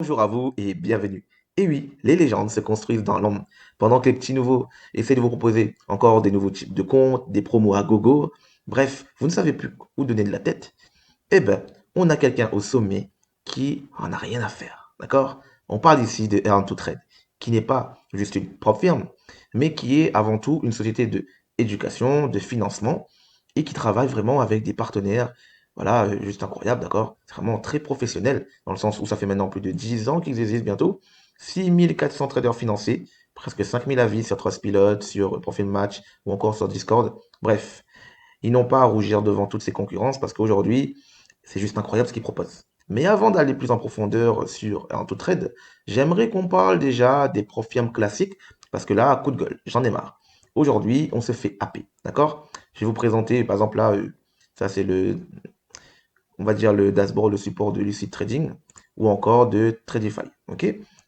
Bonjour à vous et bienvenue. Et oui, les légendes se construisent dans l'ombre. Pendant que les petits nouveaux essaient de vous proposer encore des nouveaux types de comptes, des promos à gogo, bref, vous ne savez plus où donner de la tête, eh ben, on a quelqu'un au sommet qui en a rien à faire. D'accord? On parle ici de Earn to Trade, qui n'est pas juste une propre firme, mais qui est avant tout une société de éducation, de financement, et qui travaille vraiment avec des partenaires, voilà, juste incroyable, d'accord? C'est vraiment très professionnel, dans le sens où ça fait maintenant plus de 10 ans qu'ils existent bientôt. 6400 traders financés, presque 5000 avis sur Trustpilot, sur Profit Match, ou encore sur Discord. Bref, ils n'ont pas à rougir devant toutes ces concurrences parce qu'aujourd'hui, c'est juste incroyable ce qu'ils proposent. Mais avant d'aller plus en profondeur sur un tout trade, j'aimerais qu'on parle déjà des profils classiques parce que là, coup de gueule, j'en ai marre. Aujourd'hui, on se fait happer, d'accord? Je vais vous présenter, par exemple là, ça c'est on va dire le dashboard, le support de Lucid Trading ou encore de Tradify, ok?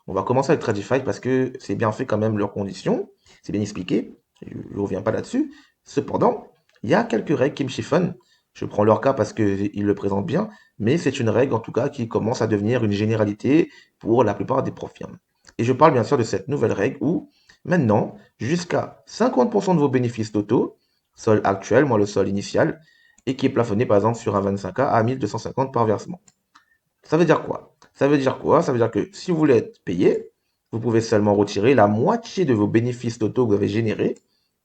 On va commencer avec Tradify parce que c'est bien fait quand même leurs conditions, c'est bien expliqué, je ne reviens pas là-dessus. Cependant, il y a quelques règles qui me chiffonnent. Je prends leur cas parce qu'ils le présentent bien, mais c'est une règle en tout cas qui commence à devenir une généralité pour la plupart des profils. Et je parle bien sûr de cette nouvelle règle où maintenant, jusqu'à 50% de vos bénéfices totaux, sol actuel moins le sol initial, et qui est plafonné par exemple sur un 25K à 1250 par versement. Ça veut dire quoi? Ça veut dire quoi? Ça veut dire que si vous voulez être payé, vous pouvez seulement retirer la moitié de vos bénéfices totaux que vous avez générés.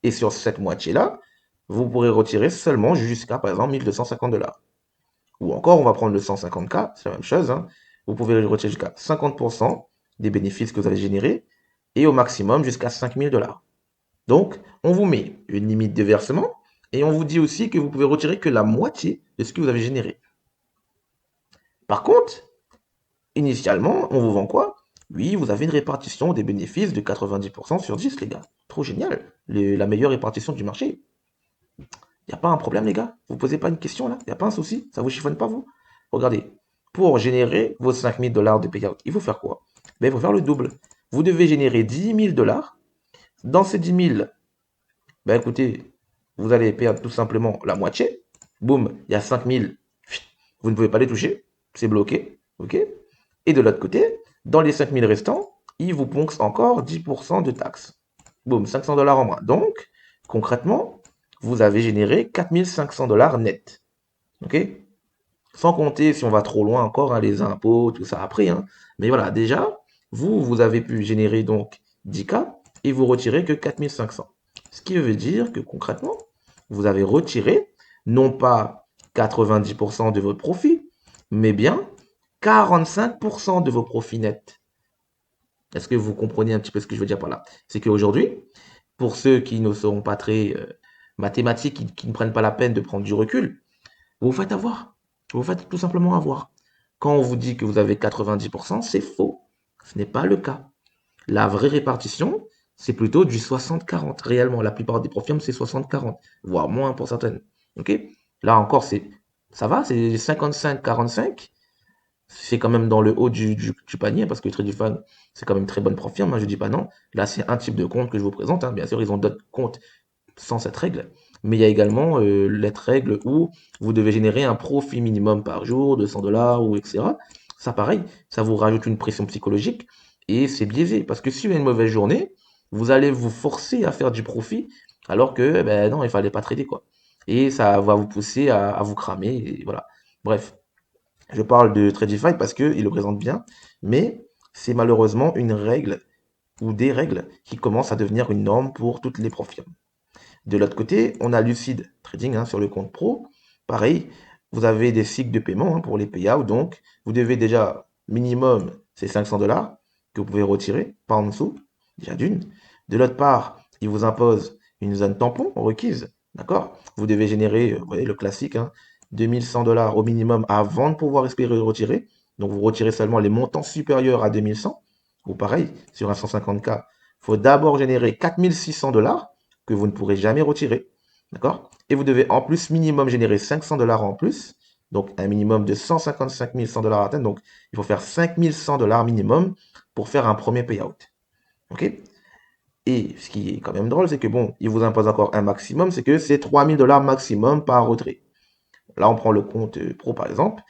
Et sur cette moitié-là, vous pourrez retirer seulement jusqu'à, par exemple, 1250 $. Ou encore, on va prendre le 150K, c'est la même chose, hein. Vous pouvez retirer jusqu'à 50% des bénéfices que vous avez générés et au maximum jusqu'à 5000 $. Donc, on vous met une limite de versement et on vous dit aussi que vous pouvez retirer que la moitié de ce que vous avez généré. Par contre, initialement, on vous vend quoi? Oui, vous avez une répartition des bénéfices de 90% sur 10, les gars. Trop génial. La meilleure répartition du marché. Il n'y a pas un problème, les gars. Vous ne posez pas une question là. Il n'y a pas un souci. Ça ne vous chiffonne pas, vous. Regardez. Pour générer vos 5000 $ de payout, il faut faire quoi? Ben, il faut faire le double. Vous devez générer 10 000 $. Dans ces 10 000, ben écoutez, vous allez perdre tout simplement la moitié. Boum, il y a 5000. Vous ne pouvez pas les toucher. C'est bloqué. OK? Et de l'autre côté, dans les 5000 restants, ils vous poncent encore 10% de taxes. Boum, 500 $ en moins. Donc, concrètement, vous avez généré 4500 $ net. OK? Sans compter si on va trop loin encore, hein, les impôts, tout ça après, hein. Mais voilà, déjà, vous avez pu générer donc 10K et vous retirez que 4500. Ce qui veut dire que concrètement, vous avez retiré non pas 90% de votre profit, mais bien 45% de vos profits nets. Est-ce que vous comprenez un petit peu ce que je veux dire par là? C'est qu'aujourd'hui, pour ceux qui ne seront pas très mathématiques, qui ne prennent pas la peine de prendre du recul, vous vous faites avoir. Vous vous faites tout simplement avoir. Quand on vous dit que vous avez 90%, c'est faux. Ce n'est pas le cas. La vraie répartition, c'est plutôt du 60-40. Réellement, la plupart des profils, c'est 60-40, voire moins pour certaines. Ok? Là encore, ça va, c'est 55-45. C'est quand même dans le haut du panier parce que Tradefan, c'est quand même une très bonne profil. Je dis pas non. Là, c'est un type de compte que je vous présente, hein. Bien sûr, ils ont d'autres comptes sans cette règle. Mais il y a également cette règle où vous devez générer un profit minimum par jour de 100 $ ou etc. Ça, pareil, ça vous rajoute une pression psychologique et c'est biaisé. Parce que si vous avez une mauvaise journée, vous allez vous forcer à faire du profit alors que, ben non, il fallait pas trader, quoi. Et ça va vous pousser à vous cramer. Et voilà. Bref, je parle de Tradify parce qu'il le présente bien, mais c'est malheureusement une règle ou des règles qui commencent à devenir une norme pour toutes les profils. De l'autre côté, on a Lucid Trading, hein, sur le compte pro. Pareil, vous avez des cycles de paiement, hein, pour les payouts. Donc, vous devez déjà, minimum, c'est 500 $ que vous pouvez retirer, pas en dessous, déjà d'une. De l'autre part, il vous impose une zone tampon requise. D'accord? Vous devez générer, vous voyez, le classique, hein, 2100 $ au minimum avant de pouvoir espérer le retirer. Donc, vous retirez seulement les montants supérieurs à 2100. Ou pareil, sur un 150K, il faut d'abord générer 4600 $ que vous ne pourrez jamais retirer. D'accord? Et vous devez en plus minimum générer 500 $ en plus. Donc un minimum de 155 100 $ à atteindre. Donc il faut faire 5100 $ minimum pour faire un premier payout. OK? Et ce qui est quand même drôle, c'est que bon, il vous impose encore un maximum, c'est que c'est 3000 $ maximum par retrait. Là, on prend le compte pro par exemple.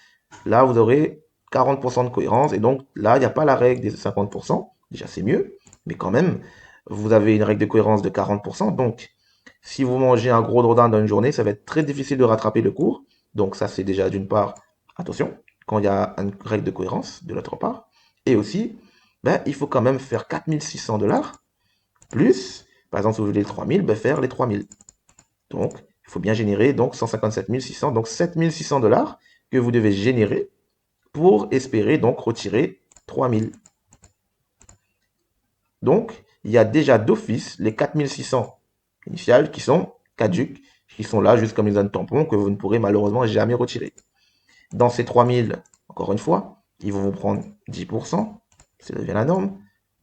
Là, vous aurez 40% de cohérence. Et donc là, il n'y a pas la règle des 50%. Déjà, c'est mieux. Mais quand même, vous avez une règle de cohérence de 40%. Donc, si vous mangez un gros drodin dans une journée, ça va être très difficile de rattraper le cours. Donc ça, c'est déjà d'une part, attention, quand il y a une règle de cohérence de l'autre part. Et aussi, ben, il faut quand même faire 4 600 $ plus, par exemple, si vous voulez les 3000, ben, faire les 3000. Donc, il faut bien générer donc 157 600, donc 7 600 $ que vous devez générer pour espérer donc retirer 3000. Donc, il y a déjà d'office les 4600 initiales qui sont caduques, qui sont là juste comme les zones tampons que vous ne pourrez malheureusement jamais retirer. Dans ces 3000, encore une fois, ils vont vous prendre 10%, ça devient la norme.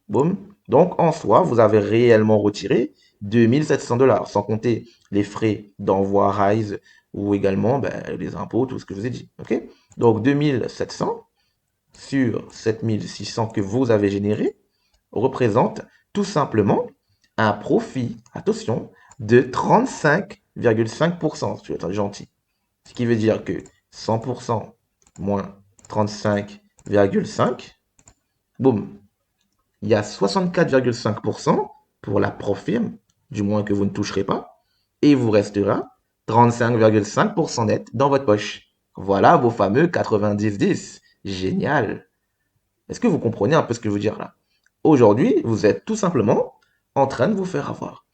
Boum. Donc, en soi, vous avez réellement retiré 2700 $, sans compter les frais d'envoi Rise ou également ben, les impôts, tout ce que je vous ai dit. Ok. Donc, 2700 sur 7600 que vous avez généré représente tout simplement un profit, attention, de 35,5%. Je vais être gentil. Ce qui veut dire que 100% moins 35,5, boum, il y a 64,5% pour la profirme, du moins que vous ne toucherez pas, et il vous restera 35,5% net dans votre poche. Voilà vos fameux 90-10. Génial. Est-ce que vous comprenez un peu ce que je veux dire là? Aujourd'hui, vous êtes tout simplement en train de vous faire avoir.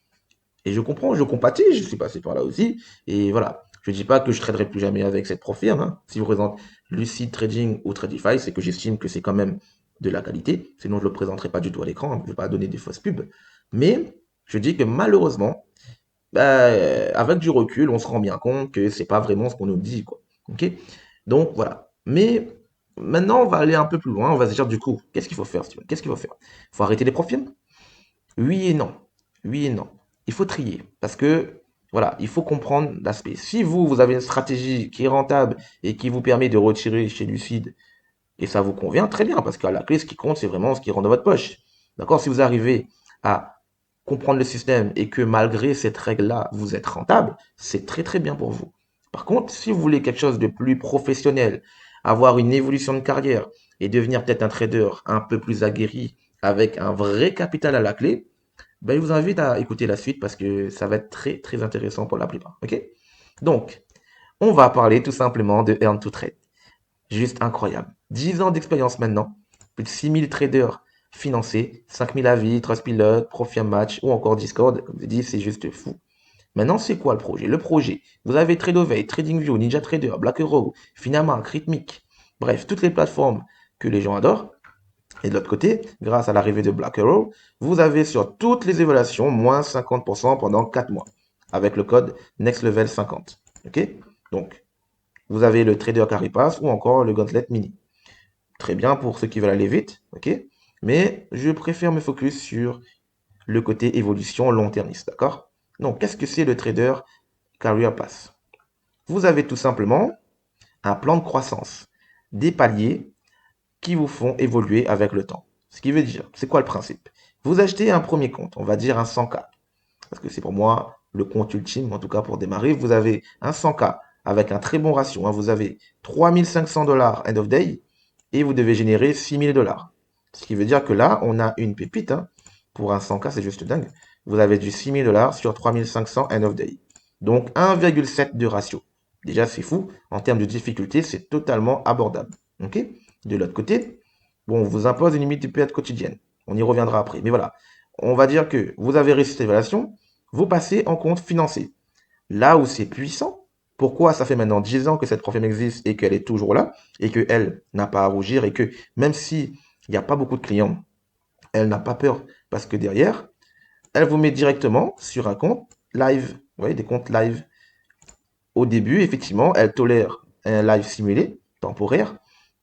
Et je comprends, je compatis, je suis passé par là aussi. Et voilà, je ne dis pas que je ne traderai plus jamais avec cette profirme, hein. Si je vous présente Lucid Trading ou Tradify, c'est que j'estime que c'est quand même de la qualité. Sinon, je ne le présenterai pas du tout à l'écran, hein. Je ne vais pas donner des fausses pubs. Mais je dis que malheureusement, bah, avec du recul, on se rend bien compte que c'est pas vraiment ce qu'on nous dit, quoi. Ok? Donc voilà. Mais maintenant, on va aller un peu plus loin. On va se dire du coup, qu'est-ce qu'il faut faire, Steven? Qu'est-ce qu'il faut faire? Il faut arrêter les profils? Oui et non. Oui et non. Il faut trier parce que voilà, il faut comprendre l'aspect. Si vous avez une stratégie qui est rentable et qui vous permet de retirer chez Lucide et ça vous convient, très bien, parce qu'à la clé, ce qui compte, c'est vraiment ce qui rentre dans votre poche. D'accord? Si vous arrivez à comprendre le système et que malgré cette règle-là, vous êtes rentable, c'est très très bien pour vous. Par contre, si vous voulez quelque chose de plus professionnel, avoir une évolution de carrière et devenir peut-être un trader un peu plus aguerri avec un vrai capital à la clé, ben, je vous invite à écouter la suite parce que ça va être très très intéressant pour la plupart. Ok? Donc, on va parler tout simplement de Earn to Trade. Juste incroyable. 10 ans d'expérience maintenant, plus de 6000 traders financés, 5000 avis, Trustpilot, Profit Match ou encore Discord. Comme je dis, c'est juste fou. Maintenant, c'est quoi le projet? Le projet, vous avez TradeOvate, TradingView, NinjaTrader, BlackArrow, Finamark, Rhythmic, bref, toutes les plateformes que les gens adorent. Et de l'autre côté, grâce à l'arrivée de BlackArrow, vous avez sur toutes les évaluations moins 50% pendant 4 mois avec le code NextLevel50. Ok? Donc, vous avez le Trader Caripass ou encore le Gauntlet Mini. Très bien pour ceux qui veulent aller vite, ok? Mais je préfère me focus sur le côté évolution long-termiste, d'accord? Donc, qu'est-ce que c'est le Trader Career Pass? Vous avez tout simplement un plan de croissance, des paliers qui vous font évoluer avec le temps. Ce qui veut dire, c'est quoi le principe? Vous achetez un premier compte, on va dire un 100K, parce que c'est pour moi le compte ultime, en tout cas pour démarrer. Vous avez un 100K avec un très bon ratio, hein. Vous avez 3500 $ end of day et vous devez générer 6000 $. Ce qui veut dire que là, on a une pépite, hein. Pour un 100K, c'est juste dingue. Vous avez du 6000 $ sur 3500 end of day. Donc 1,7 de ratio. Déjà, c'est fou. En termes de difficulté, c'est totalement abordable. Ok? De l'autre côté, bon, on vous impose une limite de perte quotidienne. On y reviendra après. Mais voilà. On va dire que vous avez réussi cette évaluation, vous passez en compte financier. Là où c'est puissant, pourquoi ça fait maintenant 10 ans que cette profil existe et qu'elle est toujours là, et qu'elle n'a pas à rougir, et que même si il n'y a pas beaucoup de clients, elle n'a pas peur, parce que derrière, elle vous met directement sur un compte live. Vous voyez, des comptes live. Au début, effectivement, elle tolère un live simulé, temporaire,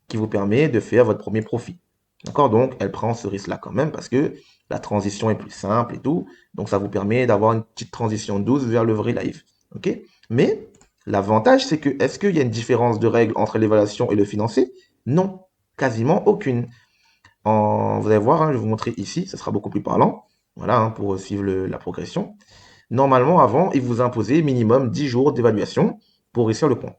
qui vous permet de faire votre premier profit. D'accord? Donc, elle prend ce risque-là quand même parce que la transition est plus simple et tout. Donc, ça vous permet d'avoir une petite transition douce vers le vrai live. OK? Mais l'avantage, c'est que est-ce qu'il y a une différence de règles entre l'évaluation et le financier? Non, quasiment aucune. Vous allez voir, hein, je vais vous montrer ici, ça sera beaucoup plus parlant. Voilà, hein, pour suivre la progression. Normalement, avant, il vous imposait minimum 10 jours d'évaluation pour réussir le compte.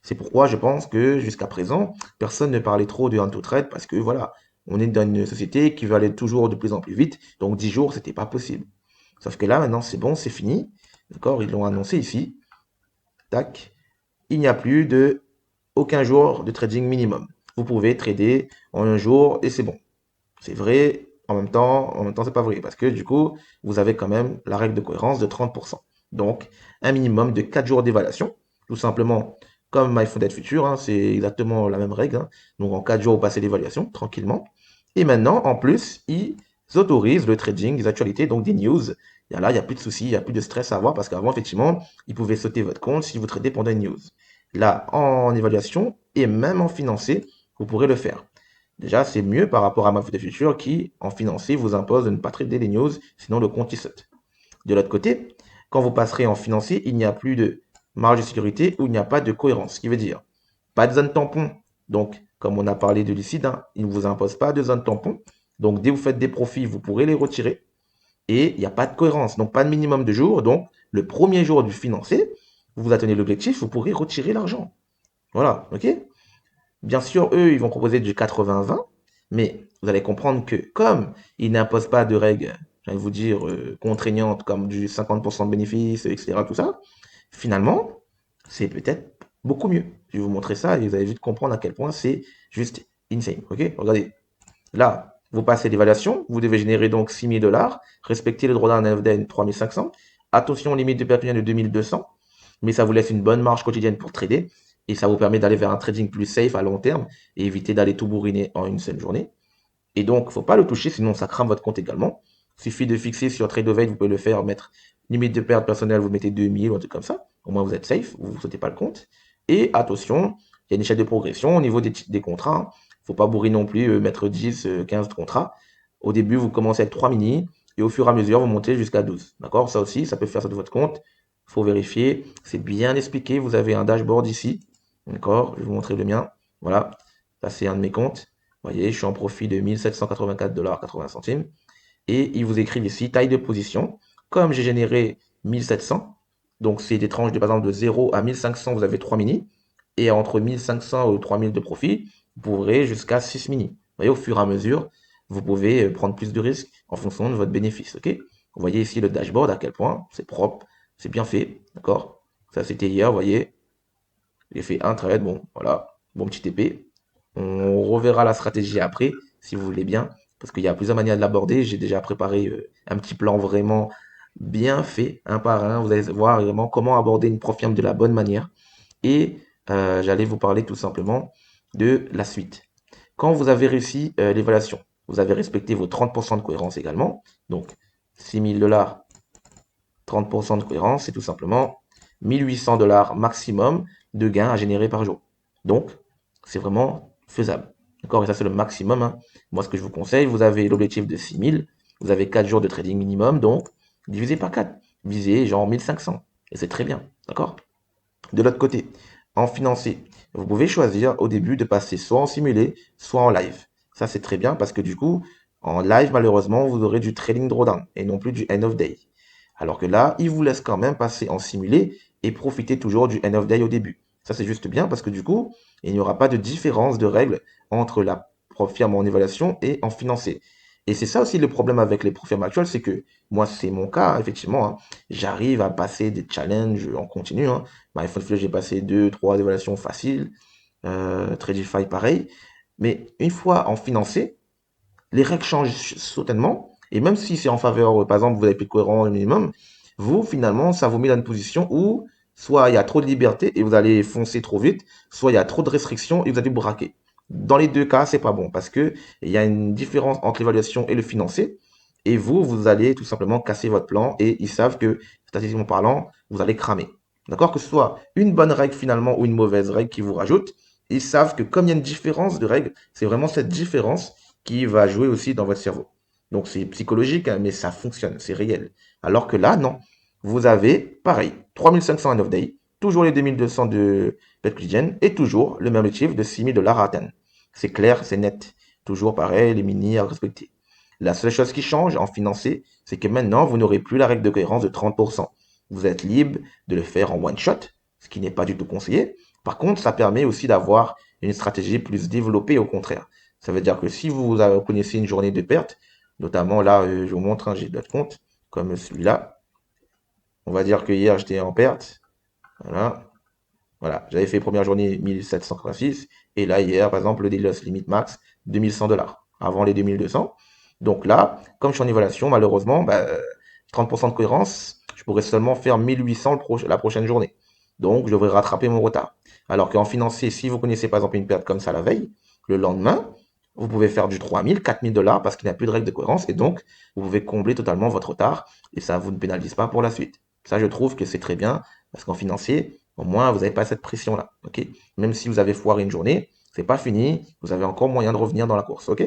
C'est pourquoi je pense que jusqu'à présent, personne ne parlait trop de hand to trade parce que voilà, on est dans une société qui veut aller toujours de plus en plus vite. Donc 10 jours, c'était pas possible. Sauf que là, maintenant, c'est bon, c'est fini. D'accord? Ils l'ont annoncé ici. Tac. Il n'y a plus de aucun jour de trading minimum. Vous pouvez trader en un jour et c'est bon. C'est vrai, en même temps, c'est pas vrai. Parce que du coup, vous avez quand même la règle de cohérence de 30%. Donc, un minimum de 4 jours d'évaluation. Tout simplement, comme MyFunded Future, hein, c'est exactement la même règle. Hein. Donc, en 4 jours, vous passez l'évaluation tranquillement. Et maintenant, en plus, ils autorisent le trading des actualités, donc des news. Et là, il n'y a plus de soucis, il n'y a plus de stress à avoir parce qu'avant, effectivement, ils pouvaient sauter votre compte si vous tradez pendant une news. Là, en évaluation et même en financé, vous pourrez le faire. Déjà, c'est mieux par rapport à MyFunded Future qui, en financé, vous impose de ne pas trader les news, sinon le compte il saute. De l'autre côté, quand vous passerez en financier, il n'y a plus de marge de sécurité ou il n'y a pas de cohérence. Ce qui veut dire pas de zone tampon. Donc, comme on a parlé de lucide, hein, il ne vous impose pas de zone tampon. Donc, dès que vous faites des profits, vous pourrez les retirer. Et il n'y a pas de cohérence. Donc, pas de minimum de jours. Donc, le premier jour du financier, vous atteignez l'objectif, vous pourrez retirer l'argent. Voilà, ok? Bien sûr, eux, ils vont proposer du 80-20, mais vous allez comprendre que comme ils n'imposent pas de règles, j'allais vous dire, contraignantes comme du 50% de bénéfices, etc., tout ça, finalement, c'est peut-être beaucoup mieux. Je vais vous montrer ça et vous allez vite comprendre à quel point c'est juste insane. Ok? Regardez. Là, vous passez l'évaluation, vous devez générer donc 6 000 $, respecter le droit d'un FDN 3 500. Attention, limite de perte de 2 200, mais ça vous laisse une bonne marge quotidienne pour trader et ça vous permet d'aller vers un trading plus safe à long terme et éviter d'aller tout bourriner en une seule journée. Et donc, il ne faut pas le toucher, sinon ça crame votre compte également. Il suffit de fixer sur TradeOvate, vous pouvez le faire, mettre limite de perte personnelle, vous mettez 2000 ou un truc comme ça. Au moins, vous êtes safe, vous ne sautez pas le compte. Et attention, il y a une échelle de progression au niveau des contrats. Il ne faut pas bourrer non plus, mettre 10, 15 contrats. Au début, vous commencez avec 3 mini et au fur et à mesure, vous montez jusqu'à 12. D'accord? Ça aussi, ça peut faire ça de votre compte. Il faut vérifier. C'est bien expliqué. Vous avez un dashboard ici. D'accord? Je vais vous montrer le mien. Voilà. Ça, c'est un de mes comptes. Vous voyez, je suis en profit de 1784,80 $. Et ils vous écrivent ici taille de position. Comme j'ai généré 1700, donc c'est des tranches de par exemple de 0 à 1500, vous avez 3 mini. Et entre 1500 et 3000 de profit, vous pourrez jusqu'à 6 mini. Vous voyez, au fur et à mesure, vous pouvez prendre plus de risques en fonction de votre bénéfice. Ok? Vous voyez ici le dashboard à quel point c'est propre, c'est bien fait. D'accord? Ça c'était hier, vous voyez. J'ai fait un trade, bon, voilà, bon petit TP. On reverra la stratégie après, si vous voulez bien, parce qu'il y a plusieurs manières de l'aborder. J'ai déjà préparé un petit plan vraiment bien fait, un par un. Vous allez voir vraiment comment aborder une firme de la bonne manière. Et j'allais vous parler tout simplement de la suite. Quand vous avez réussi l'évaluation, vous avez respecté vos 30% de cohérence également. Donc, 6 000 $, 30% de cohérence, c'est tout simplement 1 800 $ maximum de gains à générer par jour. Donc, c'est vraiment faisable. D'accord? Et ça, c'est le maximum. Hein. Moi, ce que je vous conseille, vous avez l'objectif de 6 000, vous avez 4 jours de trading minimum, donc divisé par 4. Visez genre 1 500. Et c'est très bien. D'accord? De l'autre côté, en financier, vous pouvez choisir au début de passer soit en simulé, soit en live. Ça, c'est très bien parce que du coup, en live, malheureusement, vous aurez du trading drawdown et non plus du end of day. Alors que là, il vous laisse quand même passer en simulé et profiter toujours du end of day au début. Ça, c'est juste bien parce que du coup, il n'y aura pas de différence de règles entre la firme en évaluation et en financier. Et c'est ça aussi le problème avec les firmes actuelles, c'est que moi, c'est mon cas, effectivement. Hein. J'arrive à passer des challenges en continu. Hein. iPhone Flash, j'ai passé 2, 3 évaluations faciles. Tradify, pareil. Mais une fois en financé, les règles changent certainement. Et même si c'est en faveur, par exemple, vous avez plus de cohérence au minimum, vous, finalement, ça vous met dans une position où soit il y a trop de liberté et vous allez foncer trop vite, soit il y a trop de restrictions et vous allez braquer. Dans les deux cas, c'est pas bon parce que il y a une différence entre l'évaluation et le financier. Et vous, vous allez tout simplement casser votre plan et ils savent que, statistiquement parlant, vous allez cramer. D'accord? Que ce soit une bonne règle finalement ou une mauvaise règle qui vous rajoute, ils savent que comme il y a une différence de règles, c'est vraiment cette différence qui va jouer aussi dans votre cerveau. Donc c'est psychologique, hein, mais ça fonctionne, c'est réel. Alors que là, non. Vous avez, pareil, 3500 en off-day, toujours les 2200 de pet quotidienne et toujours le même objectif de 6 000 $ à atteindre. C'est clair, c'est net. Toujours pareil, les mini à respecter. La seule chose qui change en financier, c'est que maintenant, vous n'aurez plus la règle de cohérence de 30%. Vous êtes libre de le faire en one shot, ce qui n'est pas du tout conseillé. Par contre, ça permet aussi d'avoir une stratégie plus développée au contraire. Ça veut dire que si vous connaissez une journée de perte, notamment là, je vous montre, j'ai d'autres comptes comme celui-là. On va dire que hier, j'étais en perte. Voilà. Voilà, j'avais fait première journée 1786 et là hier par exemple le daily loss limit max 2100 $ avant les 2200. Donc là, comme je suis en évaluation, malheureusement, 30% de cohérence, je pourrais seulement faire 1800 la prochaine journée. Donc je devrais rattraper mon retard. Alors qu'en financier, si vous connaissez par exemple une perte comme ça la veille, le lendemain, vous pouvez faire du 3000, 4000 $ parce qu'il n'y a plus de règle de cohérence et donc vous pouvez combler totalement votre retard et ça vous ne pénalise pas pour la suite. Ça, je trouve que c'est très bien parce qu'en financier, au moins, vous n'avez pas cette pression-là, ok? Même si vous avez foiré une journée, c'est pas fini, vous avez encore moyen de revenir dans la course, ok?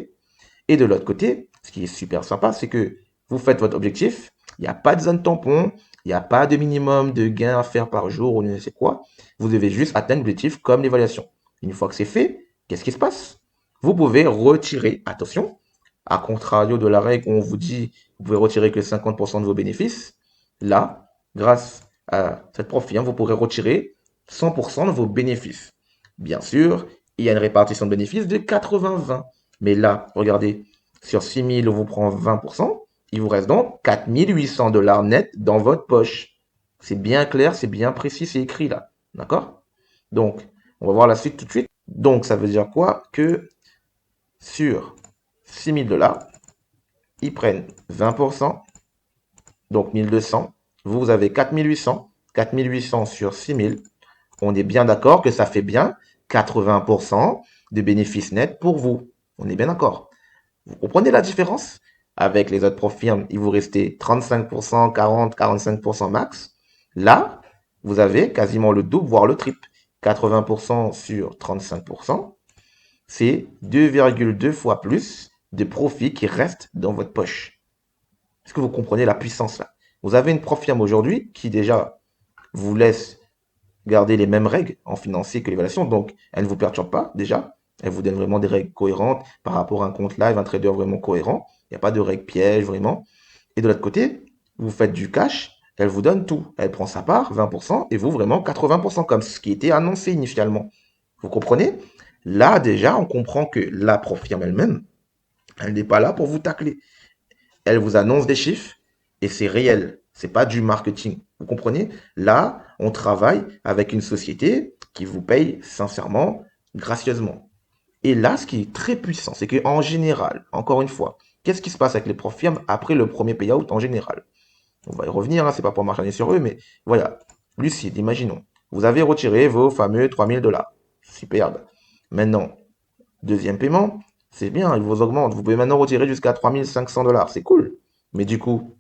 Et de l'autre côté, ce qui est super sympa, c'est que vous faites votre objectif, il n'y a pas de zone tampon, il n'y a pas de minimum de gain à faire par jour ou ne sais quoi. Vous devez juste atteindre l'objectif comme l'évaluation. Une fois que c'est fait, qu'est-ce qui se passe? Vous pouvez retirer, attention, à contrario de la règle où on vous dit vous pouvez retirer que 50% de vos bénéfices. Là, grâce à cette profil, vous pourrez retirer 100% de vos bénéfices. Bien sûr, il y a une répartition de bénéfices de 80-20. Mais là, regardez, sur 6 000, on vous prend 20%. Il vous reste donc 4 800 $ net dans votre poche. C'est bien clair, c'est bien précis, c'est écrit là. D'accord? Donc, on va voir la suite tout de suite. Donc, ça veut dire quoi? Que sur 6 000 $, ils prennent 20%, donc 1200. Vous avez 4800. 4800 sur 6000. On est bien d'accord que ça fait bien 80% de bénéfices nets pour vous. On est bien d'accord. Vous comprenez la différence? Avec les autres profils, il vous restait 35%, 40, 45% max. Là, vous avez quasiment le double, voire le triple. 80% sur 35%, c'est 2,2 fois plus de profit qui reste dans votre poche. Est-ce que vous comprenez la puissance là? Vous avez une prof firme aujourd'hui qui déjà vous laisse garder les mêmes règles en financier que l'évaluation, donc elle ne vous perturbe pas déjà. Elle vous donne vraiment des règles cohérentes par rapport à un compte live, un trader vraiment cohérent. Il n'y a pas de règles pièges vraiment. Et de l'autre côté, vous faites du cash, elle vous donne tout. Elle prend sa part, 20%, et vous vraiment 80%, comme ce qui était annoncé initialement. Vous comprenez? Là déjà, on comprend que la prof firme elle-même, elle n'est pas là pour vous tacler. Elle vous annonce des chiffres et c'est réel. C'est pas du marketing. Vous comprenez? Là, on travaille avec une société qui vous paye sincèrement, gracieusement. Et là, ce qui est très puissant, c'est qu'en général, encore une fois, qu'est-ce qui se passe avec les profs firmes après le premier payout en général? On va y revenir, hein, c'est pas pour marcher sur eux, mais voilà. Lucide, imaginons. Vous avez retiré vos fameux 3000 $. Superbe. Maintenant, deuxième paiement, c'est bien, il vous augmente. Vous pouvez maintenant retirer jusqu'à 3500 $. C'est cool. Mais du coup,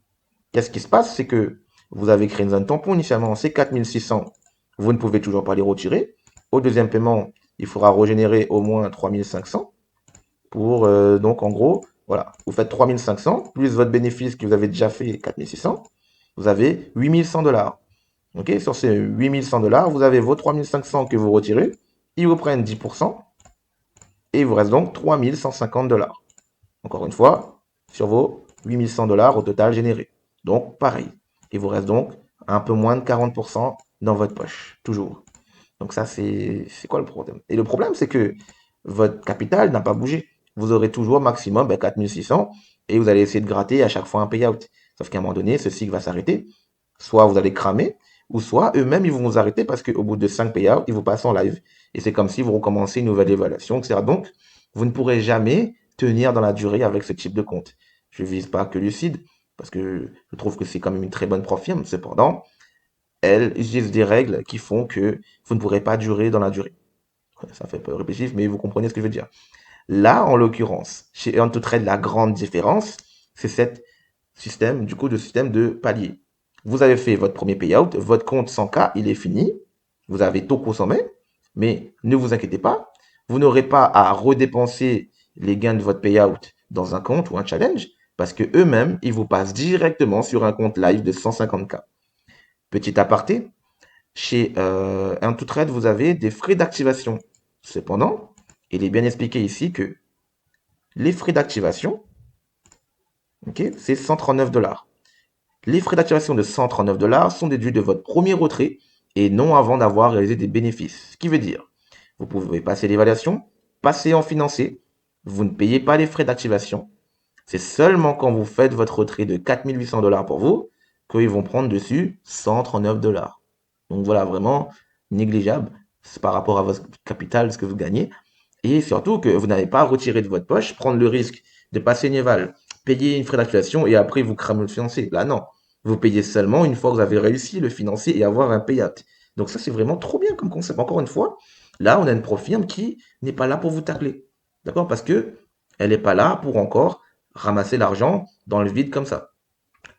qu'est-ce qui se passe? C'est que vous avez créé une zone tampon initialement, c'est 4600. Vous ne pouvez toujours pas les retirer. Au deuxième paiement, il faudra régénérer au moins 3500 pour, donc en gros, voilà, vous faites 3500 plus votre bénéfice que vous avez déjà fait 4600. Vous avez 8100 $. Ok, sur ces 8100 $, vous avez vos 3500 que vous retirez. Ils vous prennent 10%. Et il vous reste donc 3150 $. Encore une fois, sur vos 8100 $ au total générés. Donc, pareil. Il vous reste donc un peu moins de 40% dans votre poche, toujours. Donc ça, c'est quoi le problème? Et le problème, c'est que votre capital n'a pas bougé. Vous aurez toujours maximum 4600 et vous allez essayer de gratter à chaque fois un payout. Sauf qu'à un moment donné, ce cycle va s'arrêter. Soit vous allez cramer, ou soit eux-mêmes, ils vont vous arrêter parce qu'au bout de 5 payouts, ils vous passent en live. Et c'est comme si vous recommencez une nouvelle évaluation, etc. Donc, vous ne pourrez jamais tenir dans la durée avec ce type de compte. Je ne vise pas que Lucide, parce que je trouve que c'est quand même une très bonne prof firme. Cependant, elles utilisent des règles qui font que vous ne pourrez pas durer dans la durée. Ça fait peu répétitif, mais vous comprenez ce que je veux dire. Là, en l'occurrence, chez Earn to Trade, la grande différence, c'est cet système, du coup, de système de palier. Vous avez fait votre premier payout, votre compte 100K, il est fini. Vous avez tout consommé, mais ne vous inquiétez pas, vous n'aurez pas à redépenser les gains de votre payout dans un compte ou un challenge, parce que eux-mêmes, ils vous passent directement sur un compte live de 150K. Petit aparté, chez un tout trade, vous avez des frais d'activation. Cependant, il est bien expliqué ici que les frais d'activation, ok, c'est 139 $. Les frais d'activation de 139 $ sont déduits de votre premier retrait et non avant d'avoir réalisé des bénéfices. Ce qui veut dire, vous pouvez passer l'évaluation, passer en financier, vous ne payez pas les frais d'activation. C'est seulement quand vous faites votre retrait de 4 800 $ pour vous qu'ils vont prendre dessus 139 $. Donc voilà, vraiment négligeable par rapport à votre capital, ce que vous gagnez. Et surtout que vous n'avez pas à retirer de votre poche, prendre le risque de passer une éval, payer une frais d'activation et après vous cramer le financier. Là, non. Vous payez seulement une fois que vous avez réussi le financier et avoir un payout. Donc ça, c'est vraiment trop bien comme concept. Encore une fois, là, on a une firme qui n'est pas là pour vous tacler. D'accord? Parce que elle n'est pas là pour encore ramasser l'argent dans le vide comme ça.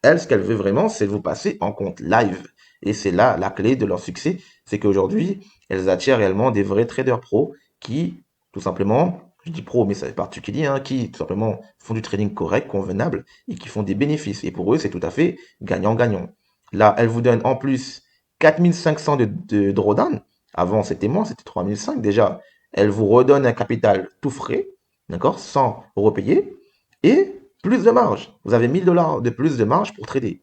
Elle, ce qu'elle veut vraiment, c'est de vous passer en compte live. Et c'est là la clé de leur succès, c'est qu'aujourd'hui, elles attirent réellement des vrais traders pros qui, tout simplement, je dis pro, mais c'est particulier, hein, qui tout simplement font du trading correct, convenable, et qui font des bénéfices. Et pour eux, c'est tout à fait gagnant-gagnant. Là, elle vous donne en plus 4500 de drawdown. Avant, c'était moins, c'était 3005 déjà. Elle vous redonne un capital tout frais, d'accord, sans repayer. Et plus de marge. Vous avez 1000 $ de plus de marge pour trader.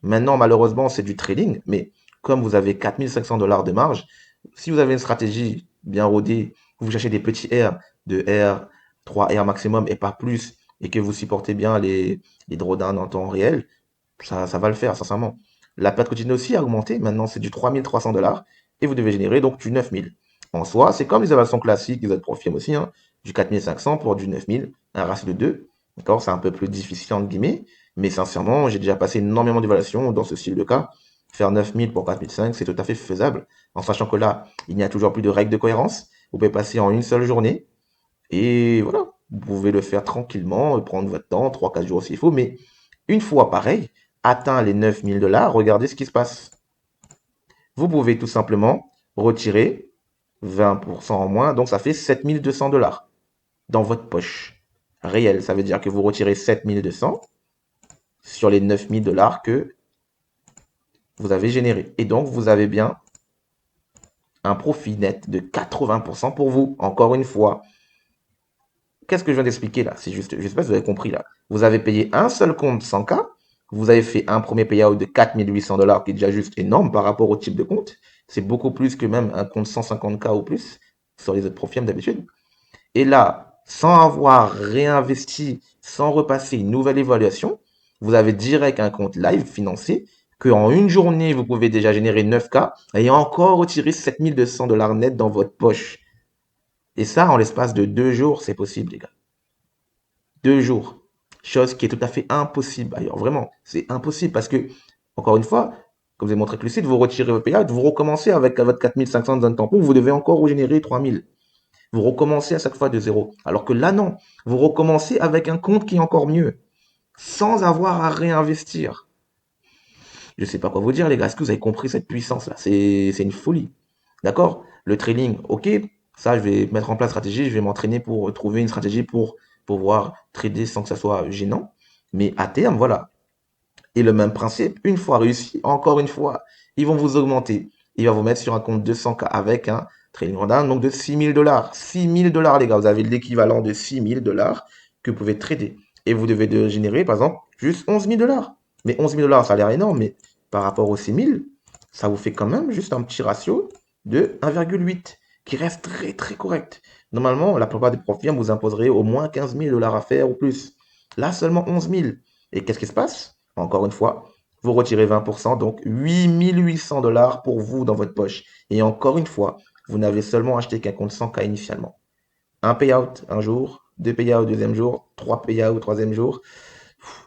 Maintenant, malheureusement, c'est du trading, mais comme vous avez 4500 $ de marge, si vous avez une stratégie bien rodée, vous cherchez des petits R, de R, 3 R maximum et pas plus, et que vous supportez bien les drawdowns en temps réel, ça va le faire, sincèrement. La perte quotidienne aussi a augmenté. Maintenant, c'est du 3300 $ et vous devez générer donc du 9000. En soi, c'est comme les évaluations classiques, les autres profils aussi, hein, du 4500 pour du 9000, un ratio de 2. D'accord? C'est un peu plus difficile, entre guillemets, mais sincèrement, j'ai déjà passé énormément d'évaluations dans ce style de cas. Faire 9000 pour 4005, c'est tout à fait faisable, en sachant que là, il n'y a toujours plus de règles de cohérence. Vous pouvez passer en une seule journée, et voilà, vous pouvez le faire tranquillement, prendre votre temps, 3 4 jours s'il faut, mais une fois pareil, atteint les 9000 $, regardez ce qui se passe. Vous pouvez tout simplement retirer 20% en moins, donc ça fait 7200 $ dans votre poche. Réel, ça veut dire que vous retirez 7200 sur les 9000 $ que vous avez générés. Et donc, vous avez bien un profit net de 80% pour vous. Encore une fois, qu'est-ce que je viens d'expliquer là? C'est juste, je ne sais pas si vous avez compris là. Vous avez payé un seul compte 100K, vous avez fait un premier payout de 4800 $ qui est déjà juste énorme par rapport au type de compte. C'est beaucoup plus que même un compte 150K ou plus sur les autres profils d'habitude. Et là, sans avoir réinvesti, sans repasser une nouvelle évaluation, vous avez direct un compte live financier que en une journée, vous pouvez déjà générer 9K et encore retirer 7200 $ net dans votre poche. Et ça, en l'espace de 2 jours, c'est possible, les gars. 2 jours. Chose qui est tout à fait impossible. D'ailleurs, vraiment, c'est impossible parce que, encore une fois, comme je vous ai montré avec le site, vous retirez vos payout, vous recommencez avec votre 4500 dans un tampon, vous devez encore régénérer 3000. Vous recommencez à chaque fois de zéro. Alors que là, non. Vous recommencez avec un compte qui est encore mieux, sans avoir à réinvestir. Je ne sais pas quoi vous dire, les gars. Est-ce que vous avez compris cette puissance-là? C'est une folie. D'accord? Le trading, ok. Ça, je vais mettre en place une stratégie. Je vais m'entraîner pour trouver une stratégie pour pouvoir trader sans que ça soit gênant. Mais à terme, voilà. Et le même principe, une fois réussi, encore une fois, ils vont vous augmenter. Il va vous mettre sur un compte 200K avec un trading random, donc de 6000 $. 6000 $, les gars. Vous avez l'équivalent de 6000 $ que vous pouvez trader. Et vous devez de générer, par exemple, juste 11 000 $. Mais 11 000 $, ça a l'air énorme, mais par rapport aux 6000, ça vous fait quand même juste un petit ratio de 1,8 qui reste très très correct. Normalement, la plupart des profils vous imposeraient au moins 15 000 $ à faire ou plus. Là, seulement 11 000. Et qu'est-ce qui se passe? Encore une fois, vous retirez 20%, donc 8 800 $ pour vous dans votre poche. Et encore une fois, vous n'avez seulement acheté qu'un compte 100K initialement. Un payout un jour, deux payouts deuxième jour, trois payouts troisième jour.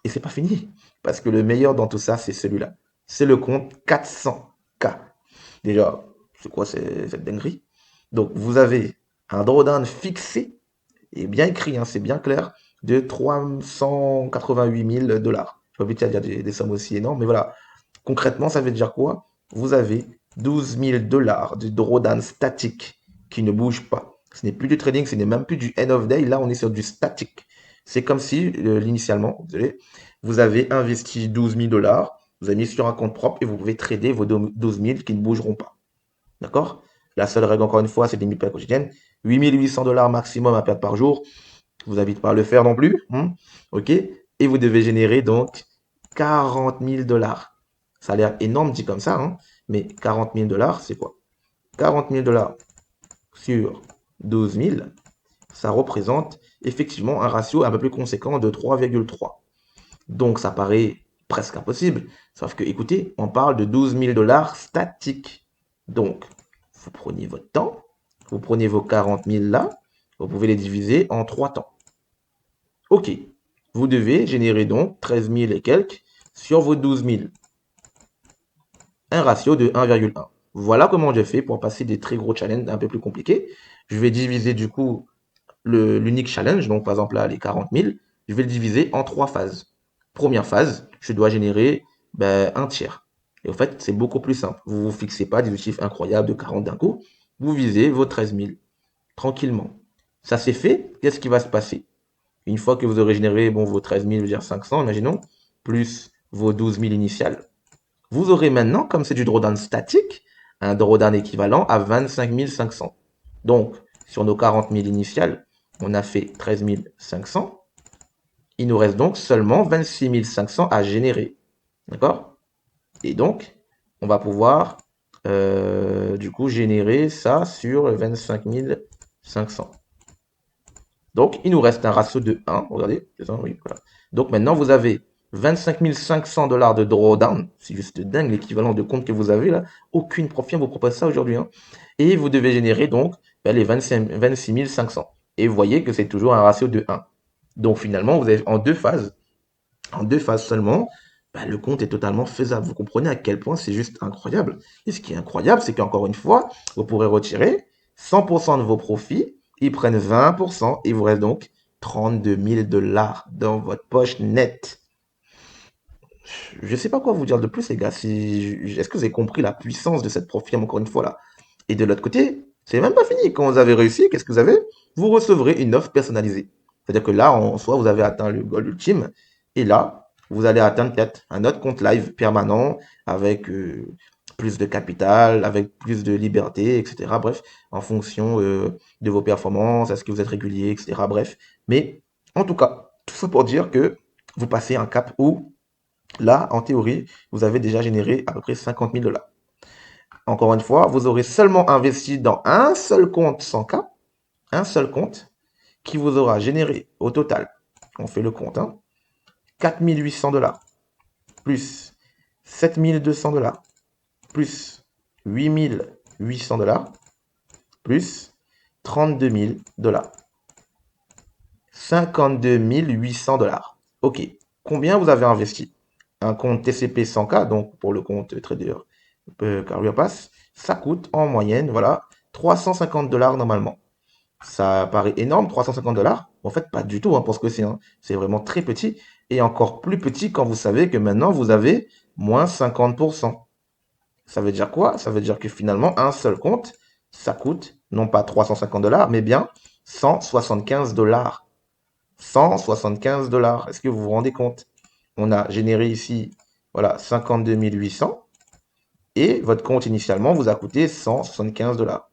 Et c'est pas fini. Parce que le meilleur dans tout ça, c'est celui-là. C'est le compte 400K. Déjà, c'est quoi cette dinguerie? Donc, vous avez un drawdown fixé, et bien écrit, hein, c'est bien clair, de 388 000 $. Je peux pas dire des sommes aussi énormes, mais voilà. Concrètement, ça veut dire quoi? Vous avez 12 000 $ de drawdown statique qui ne bouge pas. Ce n'est plus du trading, ce n'est même plus du end of day. Là, on est sur du statique. C'est comme si, initialement, désolé, vous avez investi 12 000 $, vous avez mis sur un compte propre et vous pouvez trader vos 12 000 qui ne bougeront pas. D'accord? La seule règle, encore une fois, c'est limite pas quotidienne. 8 800 $ maximum à perdre par jour. Je vous invite pas à le faire non plus. OK? Et vous devez générer donc 40 000 $. Ça a l'air énorme dit comme ça, hein, Mais 40 000 dollars, c'est quoi? 40 000 dollars sur 12 000, ça représente effectivement un ratio un peu plus conséquent de 3,3. Donc ça paraît presque impossible. Sauf que, écoutez, on parle de 12 000 dollars statiques. Donc, vous prenez votre temps, vous prenez vos 40 000 là, vous pouvez les diviser en 3 temps. Ok, vous devez générer donc 13 000 et quelques sur vos 12 000. Un ratio de 1,1. Voilà comment j'ai fait pour passer des très gros challenges un peu plus compliqués. Je vais diviser du coup l'unique challenge, donc par exemple là les 40 000, je vais le diviser en 3 phases. Première phase, je dois générer un tiers. Et en fait, c'est beaucoup plus simple. Vous ne vous fixez pas des chiffres incroyables de 40 d'un coup. Vous visez vos 13 000 tranquillement. Ça c'est fait, qu'est-ce qui va se passer? Une fois que vous aurez généré vos 13 500, imaginons, plus vos 12 000 initiales, vous aurez maintenant, comme c'est du drawdown statique, un drawdown équivalent à 25 500. Donc, sur nos 40 000 initiales, on a fait 13 500. Il nous reste donc seulement 26 500 à générer. D'accord? Et donc, on va pouvoir du coup générer ça sur 25 500. Donc, il nous reste un ratio de 1. Regardez, c'est ça, oui, voilà. Donc, maintenant, vous avez 25 500 dollars de drawdown. C'est juste dingue l'équivalent de compte que vous avez là. Aucune firme vous propose ça aujourd'hui. Hein. Et vous devez générer donc les 26 500. Et vous voyez que c'est toujours un ratio de 1. Donc, finalement, vous avez en deux phases seulement, le compte est totalement faisable. Vous comprenez à quel point c'est juste incroyable. Et ce qui est incroyable, c'est qu'encore une fois, vous pourrez retirer 100% de vos profits, ils prennent 20% et il vous reste donc 32 000 dollars dans votre poche nette. Je ne sais pas quoi vous dire de plus, les gars. Est-ce que vous avez compris la puissance de cette profit, encore une fois, là? Et de l'autre côté, c'est même pas fini. Quand vous avez réussi, qu'est-ce que vous avez? Vous recevrez une offre personnalisée. C'est-à-dire que là, en soi, vous avez atteint le goal ultime. Et là, vous allez atteindre peut-être un autre compte live permanent avec plus de capital, avec plus de liberté, etc. Bref, en fonction de vos performances, est-ce que vous êtes régulier, etc. Bref. Mais en tout cas, tout ça pour dire que vous passez un cap où, là, en théorie, vous avez déjà généré à peu près 50 000 dollars. Encore une fois, vous aurez seulement investi dans un seul compte 100K, un seul compte, qui vous aura généré au total, on fait le compte, 4 800 dollars, plus 7 200 dollars, plus 8 800 dollars, plus 32 000 dollars. 52 800 dollars. Ok, combien vous avez investi? Un compte TCP 100K, donc pour le compte trader Career Pass, ça coûte en moyenne, voilà, 350 dollars normalement. Ça paraît énorme, 350 dollars. En fait, pas du tout, pour ce que c'est. C'est vraiment très petit. Et encore plus petit quand vous savez que maintenant, vous avez moins 50%. Ça veut dire quoi? Ça veut dire que finalement, un seul compte, ça coûte non pas 350 dollars, mais bien 175 dollars. 175 dollars. Est-ce que vous vous rendez compte? On a généré ici, voilà, 52 800. Et votre compte initialement vous a coûté 175 dollars.